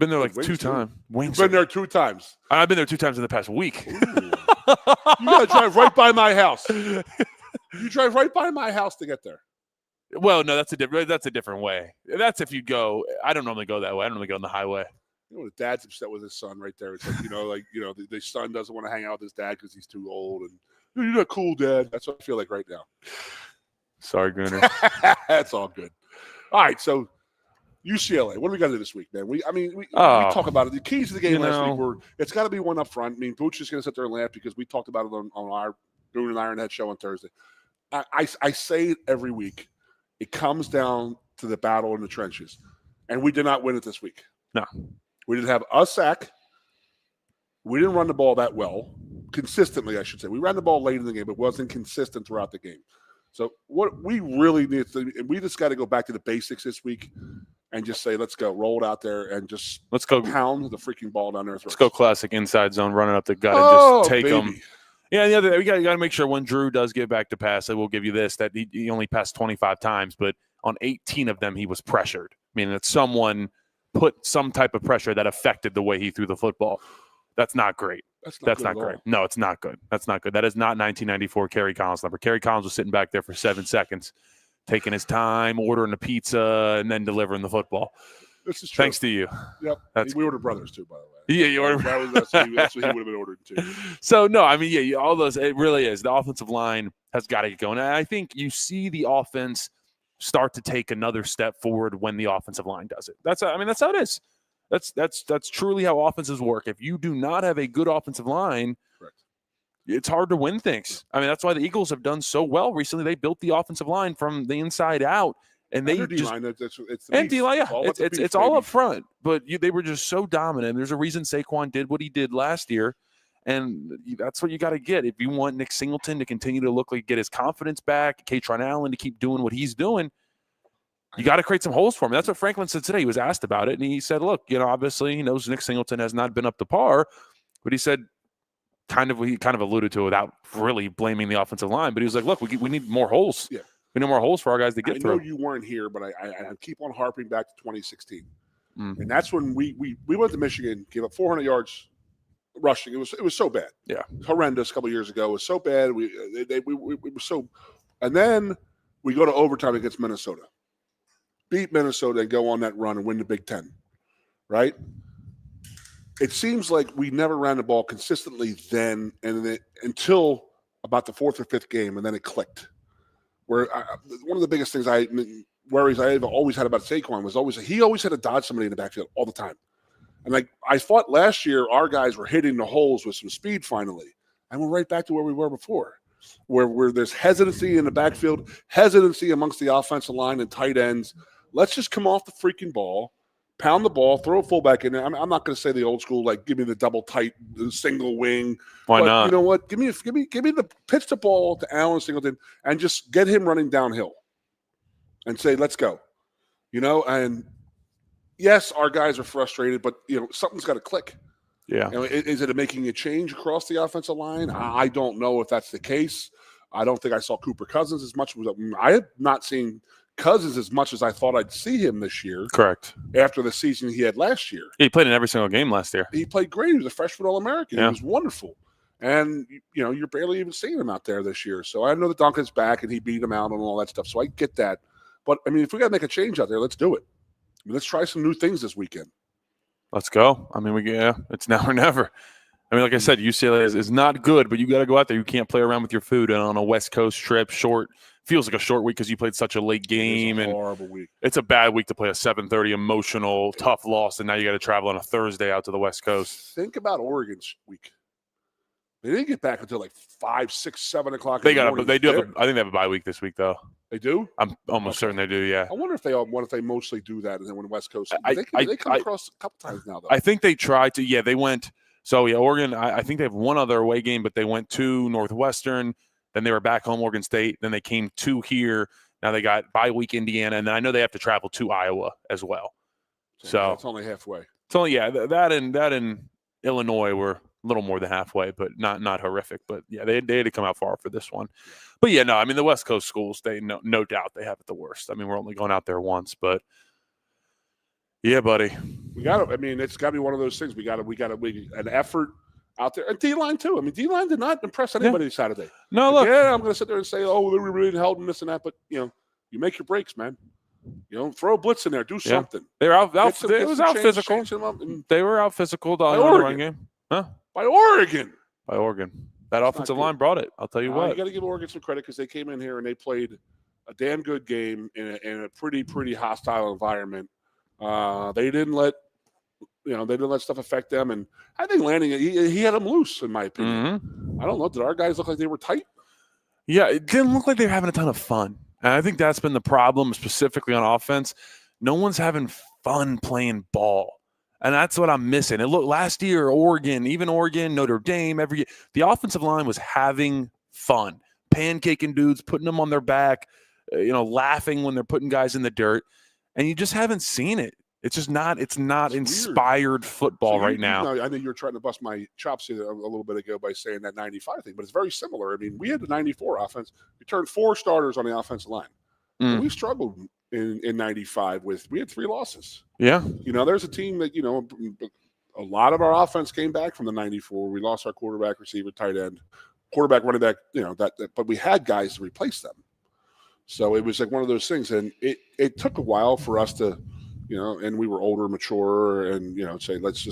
there like 2 times. Wings. Been there 2 times. I've been there 2 times in the past week. You gotta drive right by my house. You drive right by my house to get there. Well, no, that's a different way. That's if you go. I don't normally go that way. I normally go on the highway. You know, the dad's upset with his son right there. It's like, the son doesn't want to hang out with his dad because he's too old. And you're not cool, Dad. That's what I feel like right now. Sorry, Gooner. That's all good. All right, so UCLA. What do we got to do this week, man? We talk about it. The keys to the game last week were it's got to be one up front. I mean, Booch is going to sit there and laugh because we talked about it on our Gooner and Ironhead show on Thursday. I say it every week. It comes down to the battle in the trenches, and we did not win it this week. No, we didn't have a sack. We didn't run the ball that well, consistently, I should say. We ran the ball late in the game, but wasn't consistent throughout the game. So what we really need to, and we just got to go back to the basics this week and just say, let's go, roll it out there and just pound the freaking ball down there. Let's go classic inside zone, running up the gut and just take them. Yeah, and the other, we got to make sure when Drew does get back to pass, I will give you this, that he only passed 25 times, but on 18 of them he was pressured, meaning that someone put some type of pressure that affected the way he threw the football. That's not great. That's not great. No, it's not good. That's not good. That is not 1994 Kerry Collins number. Kerry Collins was sitting back there for 7 seconds, taking his time, ordering a pizza, and then delivering the football. This is true. Thanks to you. Yep. We ordered Brothers, too, by the way. Yeah, you ordered. That's what he would have been ordered, too. So, no, I mean, yeah, all those, it really is. The offensive line has got to get going. And I think you see the offense start to take another step forward when the offensive line does it. That's how it is. That's truly how offenses work. If you do not have a good offensive line, correct, it's hard to win things. I mean, that's why the Eagles have done so well recently. They built the offensive line from the inside out, and they it's all up front. But they were just so dominant. There's a reason Saquon did what he did last year, and that's what you got to get if you want Nick Singleton to continue to look like get his confidence back. Katron Allen to keep doing what he's doing. You got to create some holes for him. That's what Franklin said today. He was asked about it, and he said, look, obviously he knows Nick Singleton has not been up to par, but he said he kind of alluded to it without really blaming the offensive line, but he was like, look, we need more holes. Yeah. We need more holes for our guys to get through. I know you weren't here, but I keep on harping back to 2016. Mm-hmm. And that's when we went to Michigan, gave up 400 yards rushing. It was so bad. Yeah. Horrendous a couple years ago. It was so bad. We were so – and then we go to overtime against Minnesota. Beat Minnesota and go on that run and win the Big Ten, right? It seems like we never ran the ball consistently then until about the 4th or 5th game, and then it clicked. One of the biggest worries I've always had about Saquon was he always had to dodge somebody in the backfield all the time. And I thought last year our guys were hitting the holes with some speed finally, and we're right back to where we were before. where there's hesitancy in the backfield, hesitancy amongst the offensive line and tight ends. Let's just come off the freaking ball, pound the ball, throw a fullback in there. I'm not going to say the old school, like, give me the double tight, the single wing. Why not? You know what? Give me the pitch the ball to Allen Singleton and just get him running downhill and say, let's go. And yes, our guys are frustrated, but, something's got to click. Yeah. Is it making a change across the offensive line? I don't know if that's the case. I don't think I saw Cooper Cousins as much. I have not seen Cousins as much as I thought I'd see him this year. Correct. After the season he had last year. He played in every single game last year. He played great. He was a freshman All-American. Yeah. He was wonderful. And, you're barely even seeing him out there this year. So I know that Duncan's back and he beat him out and all that stuff. So I get that. But, if we got to make a change out there, let's do it. Let's try some new things this weekend. Let's go. It's now or never. Like I said, UCLA is not good, but you got to go out there. You can't play around with your food. And on a West Coast trip, feels like a short week because you played such a late game. It's a horrible week. It's a bad week to play a 7:30 emotional, tough loss, and now you got to travel on a Thursday out to the West Coast. Think about Oregon's week. They didn't get back until like 5, 6, 7 o'clock. They do have. I think they have a bye week this week, though. They do? I'm almost certain they do. Yeah. I wonder if they mostly do that, and then when the West Coast, they come across a couple times now, though. I think they tried to. Yeah, they went. So yeah, Oregon. I think they have one other away game, but they went to Northwestern. Then they were back home, Oregon State. Then they came to here. Now they got bye week Indiana, and then I know they have to travel to Iowa as well. So it's only halfway. It's only that and Illinois were a little more than halfway, but not horrific. But yeah, they had to come out far for this one. But yeah, no, the West Coast schools, no doubt they have it the worst. We're only going out there once, but yeah, buddy, we got to. It's got to be one of those things. We got an effort out there, and D-line too. D-line did not impress anybody Saturday. No, look, yeah, I'm going to sit there and say, oh, they were really held in this and that, but you make your breaks, man. Throw a blitz in there, do something. They were out. It was out physical. They were out physical on the run game. Huh? By Oregon. That offensive line brought it. I'll tell you what. You got to give Oregon some credit because they came in here and they played a damn good game in a pretty hostile environment. They didn't let stuff affect them, and I think Lanning he had them loose in my opinion. Mm-hmm. I don't know. Did our guys look like they were tight? Yeah, it didn't look like they were having a ton of fun, and I think that's been the problem specifically on offense. No one's having fun playing ball. And that's what I'm missing. And look, last year, Oregon, Notre Dame, the offensive line was having fun, pancaking dudes, putting them on their back, laughing when they're putting guys in the dirt. And you just haven't seen it. It's just not. It's not inspired football right now. I know you were trying to bust my chops here a little bit ago by saying that 95 thing, but it's very similar. We had the 94 offense. We turned 4 starters on the offensive line. And we struggled in 95 we had 3 losses. Yeah. There's a team that, a lot of our offense came back from the 94. We lost our quarterback, receiver, tight end, quarterback, running back, but we had guys to replace them. So it was like one of those things. And it took a while for us to, and we were older, mature, and, say, let's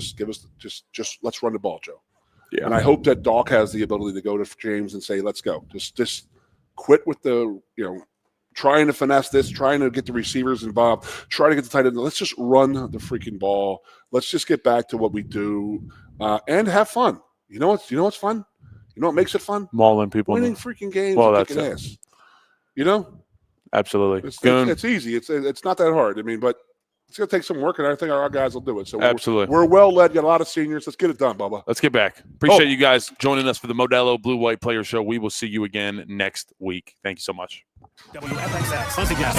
run the ball, Joe. Yeah. And I hope that Doc has the ability to go to James and say, let's go. Just quit with the, trying to finesse this, trying to get the receivers involved, trying to get the tight end. Let's just run the freaking ball. Let's just get back to what we do and have fun. You know what's fun? You know what makes it fun? Mauling people. Winning freaking games and kicking ass. Absolutely. It's easy. It's not that hard. But it's going to take some work, and I think our guys will do it. So absolutely. We're well led. Got a lot of seniors. Let's get it done, Bubba. Let's get back. Appreciate you guys joining us for the Modelo Blue White Player Show. We will see you again next week. Thank you so much. WFXX. Once again,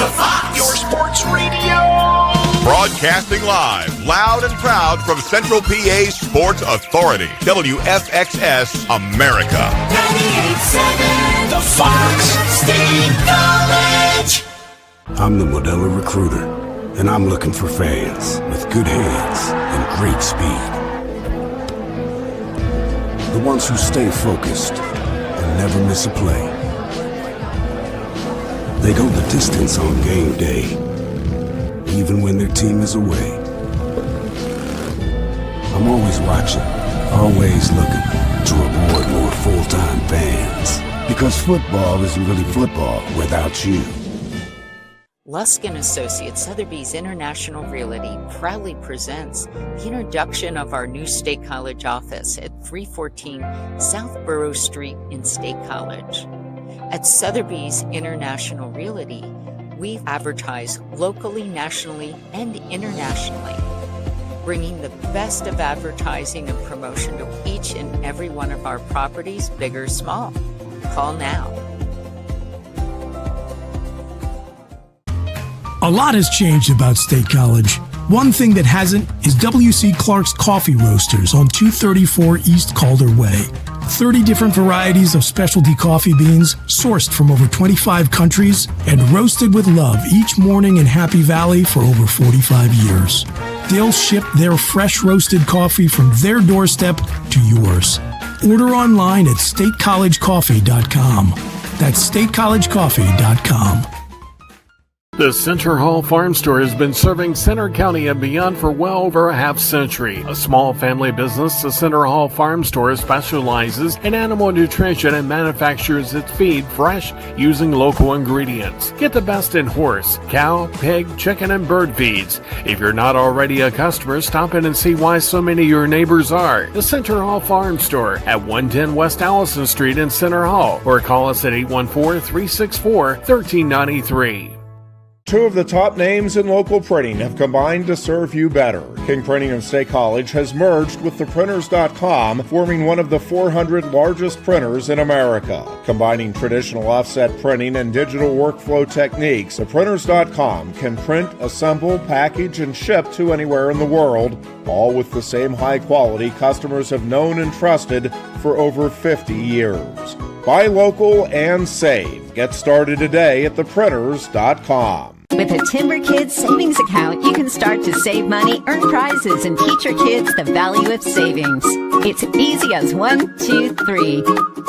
your sports radio. Broadcasting live, loud and proud from Central PA Sports Authority. WFXS America. 98.7 The Fox State College. I'm the Modelo recruiter, and I'm looking for fans with good hands and great speed. The ones who stay focused and never miss a play. They go the distance on game day, even when their team is away. I'm always watching, always looking to reward more full-time fans. Because football isn't really football without you. Lusk & Associates Sotheby's International Realty proudly presents the introduction of our new State College office at 314 South Borough Street in State College. At Sotheby's International Realty, we advertise locally, nationally, and internationally, bringing the best of advertising and promotion to each and every one of our properties, big or small. Call now. A lot has changed about State College. One thing that hasn't is W.C. Clark's Coffee Roasters on 234 East Calder Way. 30 different varieties of specialty coffee beans sourced from over 25 countries and roasted with love each morning in Happy Valley for over 45 years. They'll ship their fresh roasted coffee from their doorstep to yours. Order online at statecollegecoffee.com. That's statecollegecoffee.com. The Center Hall Farm Store has been serving Center County and beyond for well over a half century. A small family business, the Center Hall Farm Store specializes in animal nutrition and manufactures its feed fresh using local ingredients. Get the best in horse, cow, pig, chicken, and bird feeds. If you're not already a customer, stop in and see why so many of your neighbors are. The Center Hall Farm Store at 110 West Allison Street in Center Hall, or call us at 814-364-1393. Two of the top names in local printing have combined to serve you better. King Printing of State College has merged with theprinters.com, forming one of the 400 largest printers in America. Combining traditional offset printing and digital workflow techniques, theprinters.com can print, assemble, package, and ship to anywhere in the world, all with the same high quality customers have known and trusted for over 50 years. Buy local and save. Get started today at theprinters.com. With a Timber Kids savings account, you can start to save money, earn prizes, and teach your kids the value of savings. It's easy as 1, 2, 3.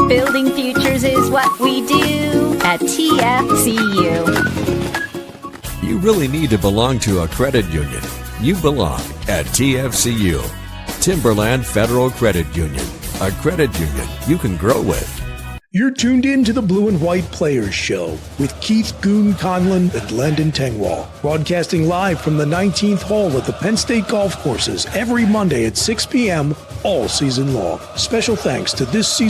Building futures is what we do at TFCU. You really need to belong to a credit union. You belong at TFCU, Timberland Federal Credit Union, a credit union you can grow with. You're tuned in to the Blue and White Players Show with Keith Goon Conlon and Landon Tengwall, broadcasting live from the 19th hole at the Penn State Golf Courses every Monday at 6 p.m. all season long. Special thanks to this season